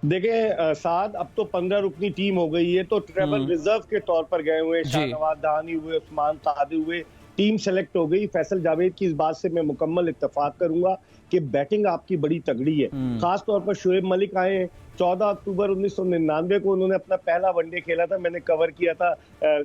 देखिए साद, अब तो 15 रुकनी टीम हो गई है, तो ट्रेवल रिजर्व के तौर पर गए हुए शाहनवाज जहानी हुए, उस्मान कादिर हुए, टीम सेलेक्ट हो गई। फैसल जावेद की इस बात से मैं मुकम्मल इत्तेफाक करूंगा कि बैटिंग आपकी बड़ी तगड़ी है। खास तौर पर शुएब मलिक आए हैं। 14 अक्टूबर 1999 को उन्होंने अपना पहला वनडे खेला था, मैंने कवर किया था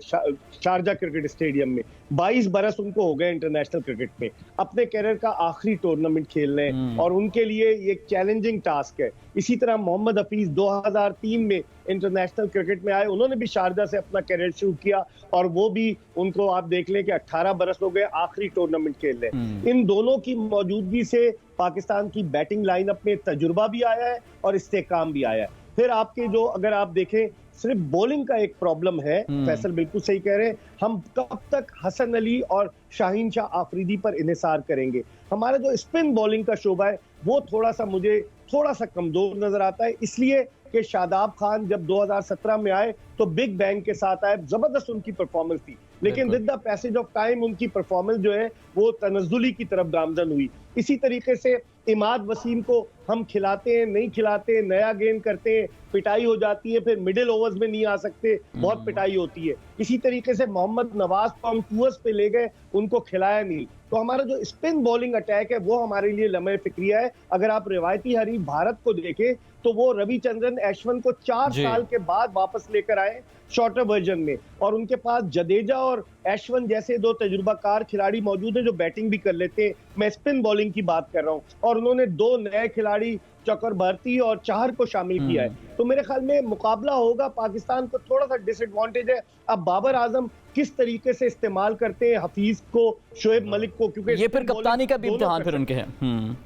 शारजा क्रिकेट स्टेडियम में। 22 बरस उनको हो गए इंटरनेशनल क्रिकेट में, अपने कैरियर का आखिरी टूर्नामेंट खेल रहे हैं और उनके लिए ये एक चैलेंजिंग टास्क है। इसी तरह मोहम्मद हफीज 2003 में इंटरनेशनल क्रिकेट में आए, उन्होंने भी शारजा से अपना कैरियर शुरू किया और वो भी, उनको आप देख लें कि 18 बरस हो गए, आखिरी टूर्नामेंट खेल रहे हैं। इन दोनों की मौजूदगी से पाकिस्तान की बैटिंग लाइनअप में तजुर्बा भी आया है और इस्तेकाम भी आया है। फिर आपके जो, अगर आप देखें, सिर्फ बॉलिंग का एक प्रॉब्लम है। फैसल बिल्कुल सही कह रहे हैं, हम कब तक हसन अली और शाहीन शाह आफरीदी पर इन्हिसार करेंगे? हमारा जो स्पिन बॉलिंग का शोबा है वो मुझे थोड़ा सा कमजोर नजर आता है, इसलिए कि शादाब खान जब 2017 में आए तो बिग बैंग के साथ आए, जबरदस्त उनकी परफॉर्मेंस थी, लेकिन with the passage of time उनकी परफॉर्मेंस जो है वो तनज़्ज़ुली की तरफ गामजन हुई। इसी तरीके से इमाद वसीम को हम खिलाते हैं, नहीं खिलाते, नया गेंद करते हैं, पिटाई हो जाती है, फिर मिडिल ओवर्स में नहीं आ सकते, बहुत पिटाई होती है। इसी तरीके से मोहम्मद नवाज को हम टूर्स पे ले गए, उनको खिलाया नहीं। तो हमारा जो स्पिन बॉलिंग अटैक है वो हमारे लिए लम्हे फिक्रिया है। अगर आप रिवायती हरीफ भारत को देखें तो वो रविचंद्रन अश्विन को 4 साल के बाद वापस लेकर आए शॉर्टर वर्जन में, और उनके पास जडेजा और अश्विन जैसे 2 तजुर्बाकार खिलाड़ी मौजूद हैं जो बैटिंग भी कर लेते हैं। मैं स्पिन बॉलिंग की बात कर रहा हूं, और उन्होंने 2 नए खिलाड़ी चक्रवर्ती और चाहर को शामिल किया है। तो मेरे ख्याल में मुकाबला होगा, पाकिस्तान को थोड़ा सा डिसएडवांटेज है। अब बाबर आजम किस तरीके से इस्तेमाल करते हैं हफीज को, शोएब मलिक को, क्योंकि ये फिर कप्तानी का भी इम्तिहान फिर उनके हैं।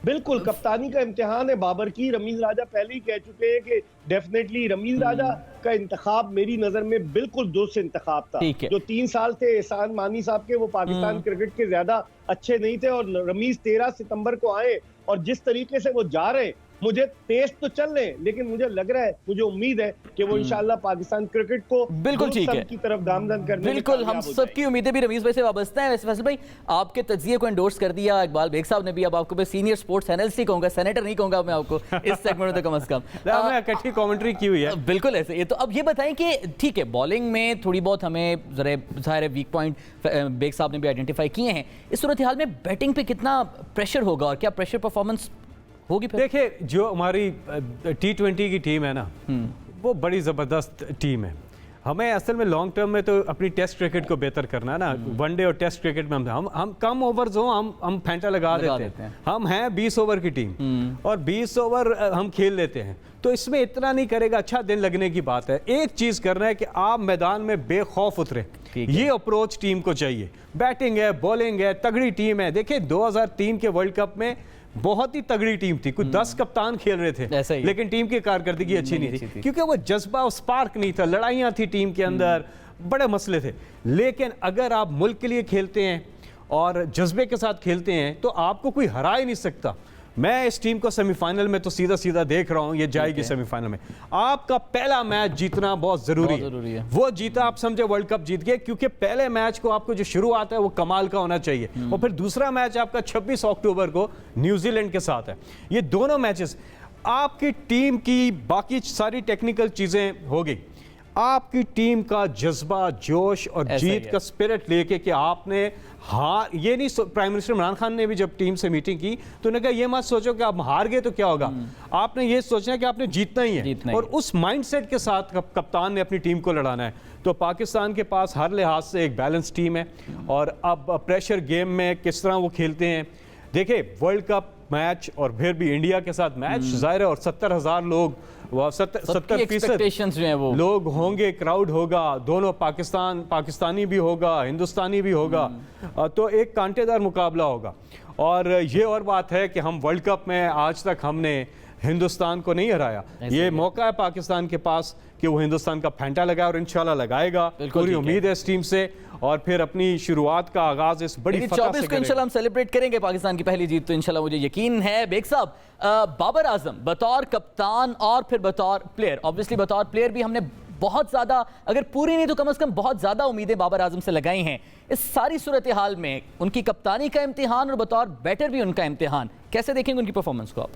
बिल्कुल कप्तानी का इम्तिहान है बाबर की। रमीज राजा पहले ही कह चुके हैं कि डेफिनेटली रमीज राजा का इंतखाब मेरी नजर में बिल्कुल दुरुस्त इंतखाब था। जो 3 साल थे एहसान मानी साहब के, वो पाकिस्तान क्रिकेट के ज्यादा अच्छे नहीं थे, और रमीज 13 सितंबर को आए, और जिस तरीके से वो जा रहे, मुझे तेज तो चल रहे, लेकिन मुझे लग रहा है, मुझे उम्मीद है कि वो इंशाल्लाह पाकिस्तान क्रिकेट को बिल्कुल ठीक है की तरफ गामजन करने बिल्कुल हम सबकी उम्मीदें भी रमीज भाई से वाबस्ता है। वैसे फैसल भाई आपके तज्जिए को एंडोर्स कर दिया इकबाल बेग साहब ने भी। अब आपको मैं सीनियर स्पोर्ट्स एनालिस्ट ही कहूंगा, सेनेटर नहीं कहूंगा मैं आपको इस सेगमेंट में, तो कम से कम इकट्ठी कमेंट्री की हुई है। बिल्कुल ऐसे। ये तो अब ये बताएं कि ठीक है बॉलिंग में थोड़ी बहुत हमें जरा ज़ाहिर है वीक पॉइंट बेग साहब ने भी आइडेंटिफाई किए हैं, इस सूरत हाल में बैटिंग पे कितना प्रेशर होगा और क्या प्रेशर परफॉर्मेंस होगी? देखिए जो हमारी T20 की टीम है ना, वो बड़ी ज़बरदस्त टीम है। हमें असल में लॉन्ग टर्म में तो अपनी टेस्ट क्रिकेट को बेहतर करना है ना। वनडे और टेस्ट क्रिकेट में हम कम ओवर्स हो, हम फेंटा लगा देते हैं। हम हैं 20 ओवर की टीम और 20 ओवर हम खेल लेते हैं, तो इसमें इतना नहीं करेगा, अच्छा दिन लगने की बात है। एक चीज़ करना है कि आप मैदान में बेखौफ उतरे, ये अप्रोच टीम को चाहिए। बैटिंग है, बॉलिंग है, तगड़ी टीम है। देखिए 2003 के वर्ल्ड कप में बहुत ही तगड़ी टीम थी, कुछ 10 कप्तान खेल रहे थे, लेकिन टीम की कारकर्दगी अच्छी नहीं थी क्योंकि वो जज्बा और स्पार्क नहीं था, लड़ाइयाँ थी टीम के अंदर, बड़े मसले थे। लेकिन अगर आप मुल्क के लिए खेलते हैं और जज्बे के साथ खेलते हैं तो आपको कोई हरा ही नहीं सकता। मैं इस टीम को सेमीफाइनल में तो सीधा सीधा देख रहा हूं, ये जाएगी सेमीफाइनल में। आपका पहला मैच जीतना बहुत जरूरी है। वो जीता, आप समझे वर्ल्ड कप जीत गए, क्योंकि पहले मैच को आपको जो शुरुआत है वो कमाल का होना चाहिए, और फिर दूसरा मैच आपका 26 अक्टूबर को न्यूजीलैंड के साथ है। ये दोनों मैचेस आपकी टीम की बाकी सारी टेक्निकल चीजें हो गई, आपकी टीम का जज्बा, जोश और जीत का स्पिरिट लेके कि आपने ये नहीं। प्राइम मिनिस्टर इमरान खान ने भी जब टीम से मीटिंग की तो उन्होंने कहा ये मत सोचो कि आप हार गए तो क्या होगा, आपने ये सोचना है कि आपने जीतना ही है, और उस माइंडसेट के साथ कप्तान ने अपनी टीम को लड़ाना है। तो पाकिस्तान के पास हर लिहाज से एक बैलेंस टीम है, और अब प्रेशर गेम में किस तरह वो खेलते हैं। देखिए वर्ल्ड कप मैच और फिर भी इंडिया के साथ मैच जाहिर है, और 70,000 लोग, 70% जो है वो लोग होंगे, क्राउड होगा, दोनों पाकिस्तानी भी होगा, हिंदुस्तानी भी होगा, तो एक कांटेदार मुकाबला होगा। और ये और बात है कि हम वर्ल्ड कप में आज तक हमने हिंदुस्तान को नहीं हराया। ये मौका है पाकिस्तान के पास कि वो हिंदुस्तान का फेंटा लगाए, और इंशाल्लाह लगाएगा, पूरी उम्मीद है इस टीम से, और फिर अपनी शुरुआत का आगाज इस बड़ी 24 को इंशाल्लाह हम सेलिब्रेट करेंगे पाकिस्तान की पहली जीत, तो इंशाल्लाह मुझे यकीन है। बेग साहब, बाबर आजम बतौर कप्तान और फिर बतौर प्लेयर, ऑब्वियसली बतौर प्लेयर भी हमने बहुत ज्यादा, अगर पूरी नहीं तो कम से कम बहुत ज्यादा उम्मीदें बाबर आजम से लगाई हैं। इस सारी सूरत हाल में उनकी कप्तानी का इम्तिहान और बतौर बैटर भी उनका इम्तिहान, कैसे देखेंगे उनकी परफॉर्मेंस को आप?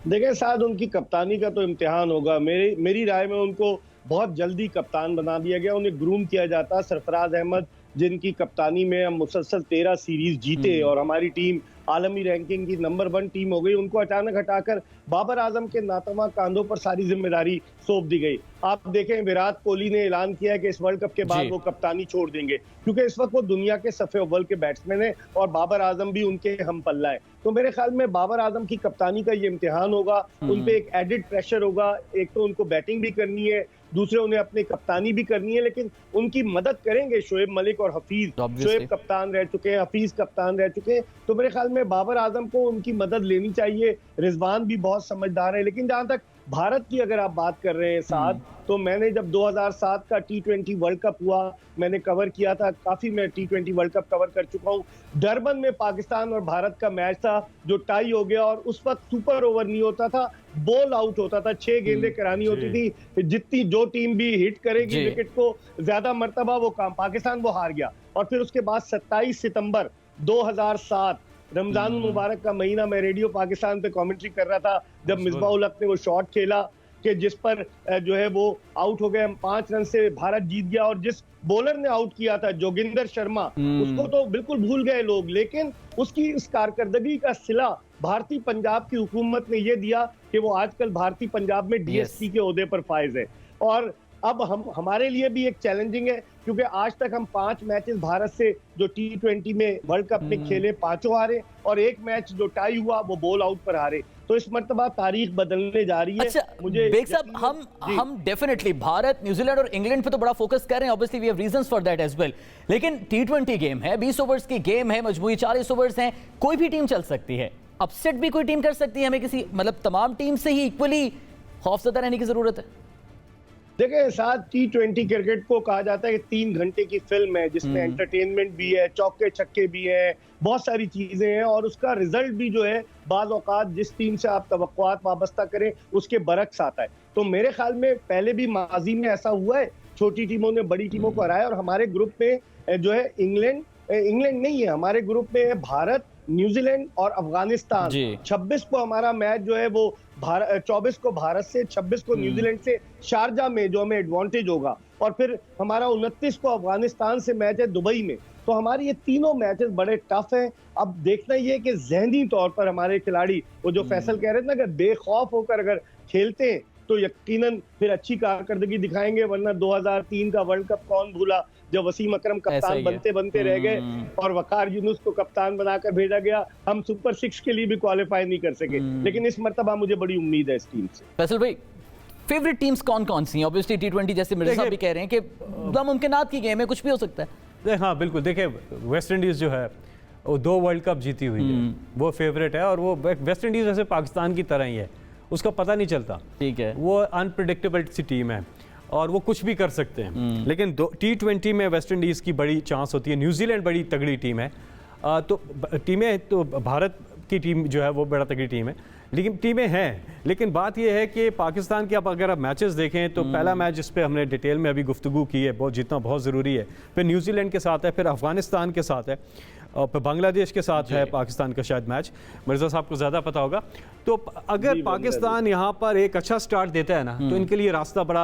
देखिए शायद उनकी कप्तानी का तो इम्तिहान होगा। मेरी राय में उनको बहुत जल्दी कप्तान बना दिया गया, उन्हें ग्रूम किया जाता। सरफराज अहमद जिनकी कप्तानी में हम मुसलसल 13 सीरीज जीते और हमारी टीम आलमी रैंकिंग की नंबर 1 टीम हो गई, उनको अचानक हटाकर बाबर आजम के नातवा कांधों पर सारी जिम्मेदारी सौंप दी गई। आप देखें विराट कोहली ने ऐलान किया कि इस वर्ल्ड कप के बाद वो कप्तानी छोड़ देंगे, क्योंकि इस वक्त वो दुनिया के सफ़े अव्वल के बैट्समैन है और बाबर आजम भी उनके हम पल्ला है। तो मेरे ख्याल में बाबर आजम की कप्तानी का ये इम्तिहान होगा, उन पे एक एडिड प्रेशर होगा। एक तो उनको बैटिंग भी करनी है, दूसरे उन्हें अपनी कप्तानी भी करनी है, लेकिन उनकी मदद करेंगे शोएब मलिक और हफीज। शोएब कप्तान रह चुके हैं, हफीज कप्तान रह चुके हैं, तो मेरे ख्याल में बाबर आजम को उनकी मदद लेनी चाहिए। रिजवान भी बहुत समझदार है, लेकिन जहां तक भारत की अगर आप बात कर रहे हैं साथ, तो मैंने जब 2007 का T20 वर्ल्ड कप हुआ मैंने कवर किया था, काफी मैं T20 वर्ल्ड कप कवर कर चुका हूँ। डरबन में पाकिस्तान और भारत का मैच था जो टाई हो गया, और उस वक्त सुपर ओवर नहीं होता था, बॉल आउट होता था, 6 गेंदें करानी होती थी, जितनी जो टीम भी हिट करेगी विकेट को ज्यादा मर्तबा वो काम, पाकिस्तान वो हार गया। और फिर उसके बाद 27 सितंबर 2007 रमजान मुबारक का महीना, मैं रेडियो पाकिस्तान पे कमेंट्री कर रहा था जब मिसबाह-उल हक ने वो शॉट खेला कि जिस पर जो है वो आउट हो गए, 5 रन से भारत जीत गया। और जिस बॉलर ने आउट किया था जोगिंदर शर्मा, उसको तो बिल्कुल भूल गए लोग, लेकिन उसकी इस कारकर्दगी का सिला भारतीय पंजाब की हुकूमत ने ये दिया कि वो आजकल भारतीय पंजाब में डीएसपी के ओहदे पर फाइज है। और अब हमारे लिए भी एक चैलेंजिंग है, क्योंकि आज तक हम 5 मैचेस भारत से जो T20 में वर्ल्ड कप में खेले 5 हारे, और 1 मैच जो टाई हुआ वो बॉल आउट पर हारे। तो इस मर्तबा तारीख बदलने जा रही है। अच्छा, मुझे बेग साहब, हम डेफिनेटली भारत, न्यूजीलैंड और इंग्लैंड पे तो बड़ा फोकस कर रहे हैं, obviously we have reasons for that as well, लेकिन T20 गेम है, 20 ओवर्स की गेम है, मजमूई 40 ओवर्स हैं, कोई भी टीम चल सकती है, अपसेट भी कोई टीम कर सकती है, हमें किसी मतलब तमाम टीम से ही इक्वली खौफजदा रहने की जरूरत है। देखिए साथ T20 क्रिकेट को कहा जाता है कि 3 घंटे की फिल्म है जिसमें एंटरटेनमेंट भी है, चौके छक्के भी है, बहुत सारी चीजें हैं, और उसका रिजल्ट भी जो है बाज औकात जिस टीम से आप तवक्कुआत वाबस्ता करें उसके बरक्स आता है। तो मेरे ख्याल में पहले भी माजी में ऐसा हुआ है, छोटी टीमों ने बड़ी टीमों को हराया, और हमारे ग्रुप में जो है इंग्लैंड नहीं है, हमारे ग्रुप में है भारत, न्यूजीलैंड और अफगानिस्तान। 26 को हमारा मैच जो है वो 24 को भारत से, 26 को न्यूजीलैंड से शारजा में, जो हमें एडवांटेज होगा, और फिर हमारा 29 को अफगानिस्तान से मैच है दुबई में। तो हमारे ये तीनों मैचेस बड़े टफ हैं। अब देखना ये कि जहनी तौर पर हमारे खिलाड़ी, वो जो फैसल कह रहे थे ना कि बेखौफ होकर अगर खेलते हैं तो यकीनन फिर अच्छी कारकर्दगी दिखाएंगे, वरना 2003 का वर्ल्ड कप कौन भूला जब वसीम अकरम कप्तान बनते बनते रह गए और वकार यूनुस को कप्तान बनाकर भेजा गया, हम सुपर 6 के लिए भी क्वालिफाई नहीं कर सके। लेकिन इस मर्तबा मुझे बड़ी उम्मीद है इस टीम से। फैसल भाई, फेवरेट टीम्स कौन कौन सी हैं? ऑब्वियसली T20 जैसे मिर्जा साहब भी कह रहे हैं कि नामुमकिनात की गेम है, कुछ भी हो सकता है। हाँ बिल्कुल, देखिए वेस्ट इंडीज़ जो है वो 2 वर्ल्ड कप जीती हुई है, वो फेवरेट है, और वो वेस्ट इंडीज़ जैसे पाकिस्तान की तरह ही है, उसका पता नहीं चलता, ठीक है, वो अनप्रिडिक्टेबल सी टीम है और वो कुछ भी कर सकते हैं। लेकिन T20 में वेस्ट इंडीज़ की बड़ी चांस होती है, न्यूजीलैंड बड़ी तगड़ी टीम है, तो टीमें, तो भारत की टीम जो है वो बड़ा तगड़ी टीम है, लेकिन टीमें हैं। लेकिन बात यह है कि पाकिस्तान के अगर आप मैचेस देखें तो पहला मैच जिस पे हमने डिटेल में अभी गुफ्तगू की है, बहुत जीतना बहुत ज़रूरी है, फिर न्यूजीलैंड के साथ है, फिर अफगानिस्तान के साथ है, और फिर बांग्लादेश के साथ है पाकिस्तान का शायद मैच, मिर्ज़ा साहब को ज़्यादा पता होगा। तो अगर पाकिस्तान यहाँ पर एक अच्छा स्टार्ट देता है ना, तो इनके लिए रास्ता बड़ा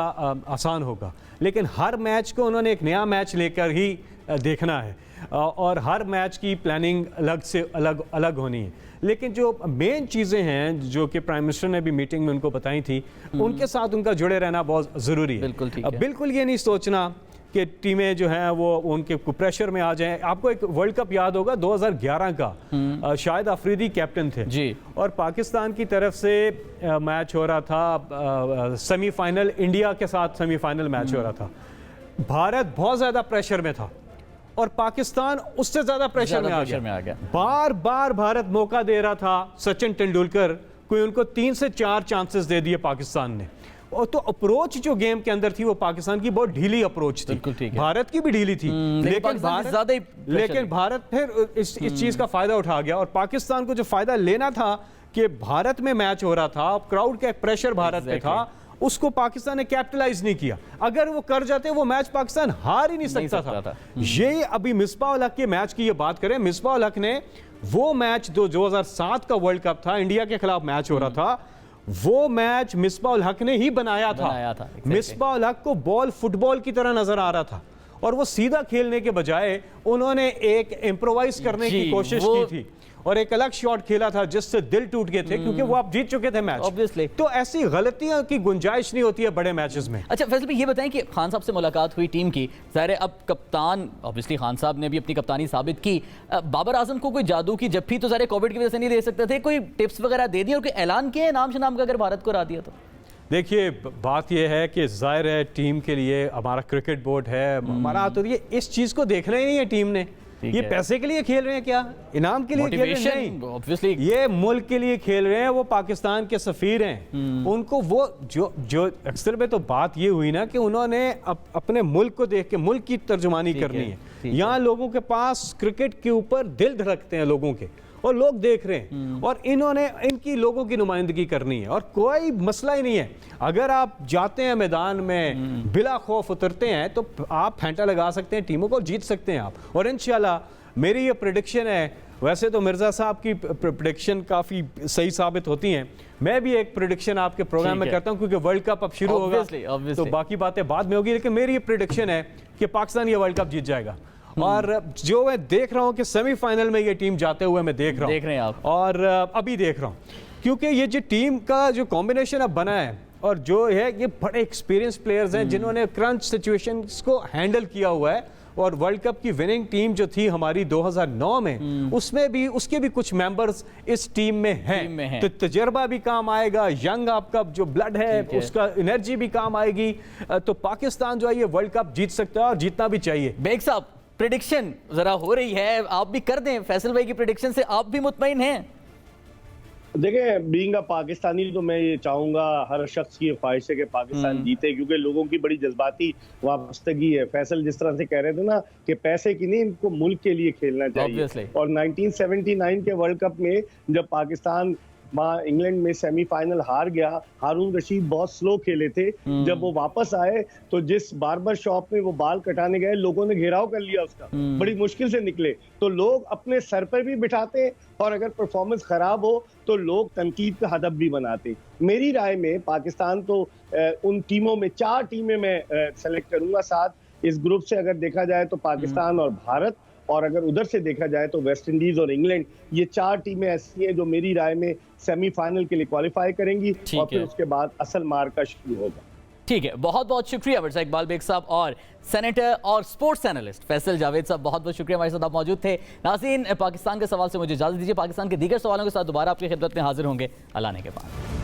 आसान होगा। लेकिन हर मैच को उन्होंने एक नया मैच लेकर ही देखना है, और हर मैच की प्लानिंग अलग से अलग होनी है। लेकिन जो मेन चीज़ें हैं जो कि प्राइम मिनिस्टर ने भी मीटिंग में उनको बताई थी, उनके साथ उनका जुड़े रहना बहुत ज़रूरी है। बिल्कुल ये नहीं सोचना कि टीमें जो हैं वो उनके प्रेशर में आ जाएं। आपको एक वर्ल्ड कप याद होगा 2011 का, शायद अफरीदी कैप्टन थे जी, और पाकिस्तान की तरफ से मैच हो रहा था, सेमीफाइनल इंडिया के साथ सेमीफाइनल मैच हो रहा था, भारत बहुत ज़्यादा प्रेशर में था और पाकिस्तान उससे ज़्यादा प्रेशर में आ गया। बार बार भारत मौका दे रहा था, सचिन तेंदुलकर कोई उनको 3 से 4 चांसेस दे दिए पाकिस्तान ने, और तो अप्रोच जो गेम के अंदर थी वो पाकिस्तान की बहुत ढीली अप्रोच थी, भारत की भी ढीली थी, लेकिन भारत फिर इस चीज का फायदा उठा गया, और पाकिस्तान को जो फायदा लेना था कि भारत में मैच हो रहा था, क्राउड का प्रेशर भारत पे था, उसको पाकिस्तान ने कैपिटलाइज नहीं किया। अगर वो कर जाते वो मैच पाकिस्तान हार ही नहीं सकता था। ये अभी मिसबाह-उल हक के मैच की ये बात करें, मिसबाह-उल हक ने वो मैच 2007 का वर्ल्ड कप था, इंडिया के खिलाफ मैच हो रहा था, वो मैच मिसबाह-उल हक ने ही बनाया था। मिसबाह-उल हक को बॉल फुटबॉल की तरह नजर आ रहा था, और वो सीधा खेलने के बजाय उन्होंने एक इम्प्रोवाइज करने की कोशिश की थी और एक अलग शॉट खेला था जिससे दिल टूट गए थे, क्योंकि वो आप जीत चुके थे मैच। ऑब्वियसली तो ऐसी गलतियों की गुंजाइश नहीं होती है बड़े मैचेस में। अच्छा फैसल भाई, ये बताएं कि खान साहब से मुलाकात हुई टीम की, ज़ाहिर है अब कप्तान, ऑब्वियसली खान साहब ने भी अपनी कप्तानी साबित की, बाबर आजम को कोई जादू की जफ्फी तो ज़ाहिर कोविड की वजह से नहीं दे सकते थे, कोई टिप्स वगैरह दे दी और कोई ऐलान किया है नाम शनाम का अगर भारत को हरा दिया तो? देखिए बात यह है कि जाहिर है टीम के लिए हमारा क्रिकेट बोर्ड है, हमारा तो ये इस चीज़ को देखना ही नहीं है टीम ने ये पैसे के लिए खेल रहे हैं क्या, इनाम के लिए खेल रहे हैं? नहीं, ऑब्वियसली ये मुल्क के लिए खेल रहे हैं। वो पाकिस्तान के सफीर हैं, उनको वो जो अक्सर में तो बात ये हुई ना कि उन्होंने अपने मुल्क को देख के मुल्क की तर्जुमानी करनी है। यहाँ लोगों के पास क्रिकेट के ऊपर दिल धड़कते हैं लोगों के, और लोग देख रहे हैं, और इन्होंने इनकी लोगों की नुमाइंदगी करनी है, और कोई मसला ही नहीं है। अगर आप जाते हैं मैदान में बिला खौफ उतरते हैं तो आप फेंटा लगा सकते हैं, टीमों को जीत सकते हैं आप। और इंशाल्लाह मेरी ये प्रेडिक्शन है, वैसे तो मिर्ज़ा साहब की प्रेडिक्शन काफ़ी सही साबित होती हैं, मैं भी एक प्रेडिक्शन आपके प्रोग्राम में करता हूं क्योंकि वर्ल्ड कप अब शुरू होगा तो बाकी बातें बाद में होगी, लेकिन मेरी ये प्रेडिक्शन है कि पाकिस्तान ये वर्ल्ड कप जीत जाएगा। और जो मैं देख रहा हूं कि सेमीफाइनल में ये टीम जाते हुए मैं देख रहे हैं आप, और अभी देख रहा हूं क्योंकि ये जो टीम का जो कॉम्बिनेशन अब बना है, और जो है ये बड़े एक्सपीरियंस प्लेयर्स हैं जिन्होंने क्रंच सिचुएशंस को हैंडल किया हुआ है। और वर्ल्ड कप की विनिंग टीम जो थी हमारी 2009 में, उसमें भी उसके भी कुछ मेंबर्स इस टीम में हैं। तो तजर्बा भी काम आएगा, यंग आपका जो ब्लड है उसका एनर्जी भी काम आएगी। तो पाकिस्तान जो है ये वर्ल्ड कप जीत सकता है और जीतना भी चाहिए। बेग साहब प्रेडिक्शन जरा हो रही है, आप भी कर दें, फैसल भाई की प्रेडिक्शन से आप भी मुतमईन हैं? देखिए, बीइंग अ पाकिस्तानी तो मैं ये चाहूंगा, हर शख्स की ख्वाहिश है कि पाकिस्तान जीते, क्योंकि लोगों की बड़ी जज्बाती वाबस्तगी है। फैसल जिस तरह से कह रहे थे ना कि पैसे की नहीं, इनको मुल्क के लिए खेलना चाहिए। और 1979 के वर्ल्ड कप में जब पाकिस्तान वहाँ इंग्लैंड में सेमीफाइनल हार गया, हारून रशीद बहुत स्लो खेले थे। जब वो वापस आए तो जिस बार्बर शॉप में वो बाल कटाने गए, लोगों ने घेराव कर लिया उसका, बड़ी मुश्किल से निकले। तो लोग अपने सर पर भी बिठाते हैं, और अगर परफॉर्मेंस खराब हो तो लोग तनकीद का हदफ भी बनाते। मेरी राय में पाकिस्तान तो उन टीमों में 4 टीमें मैं सेलेक्ट करूंगा साथ। इस ग्रुप से अगर देखा जाए तो पाकिस्तान और भारत, और अगर उधर से देखा जाए तो वेस्ट इंडीज और इंग्लैंड, ये 4 टीमें ऐसी हैं जो मेरी राय में सेमीफाइनल के लिए क्वालिफाई करेंगी, और फिर उसके बाद असल मार्का शुरू होगा। ठीक है, बहुत बहुत शुक्रिया मिर्जा इकबाल बेग साहब और सेनेटर और स्पोर्ट्स एनालिस्ट फैसल जावेद साहब, बहुत बहुत शुक्रिया हमारे साथ आप मौजूद थे। नाज़रीन, पाकिस्तान के सवाल से मुझे इजाजत दीजिए, पाकिस्तान के दीगर सवालों के साथ दोबारा आपकी खिदमत में हाजिर होंगे अल्लाह ने के बाद।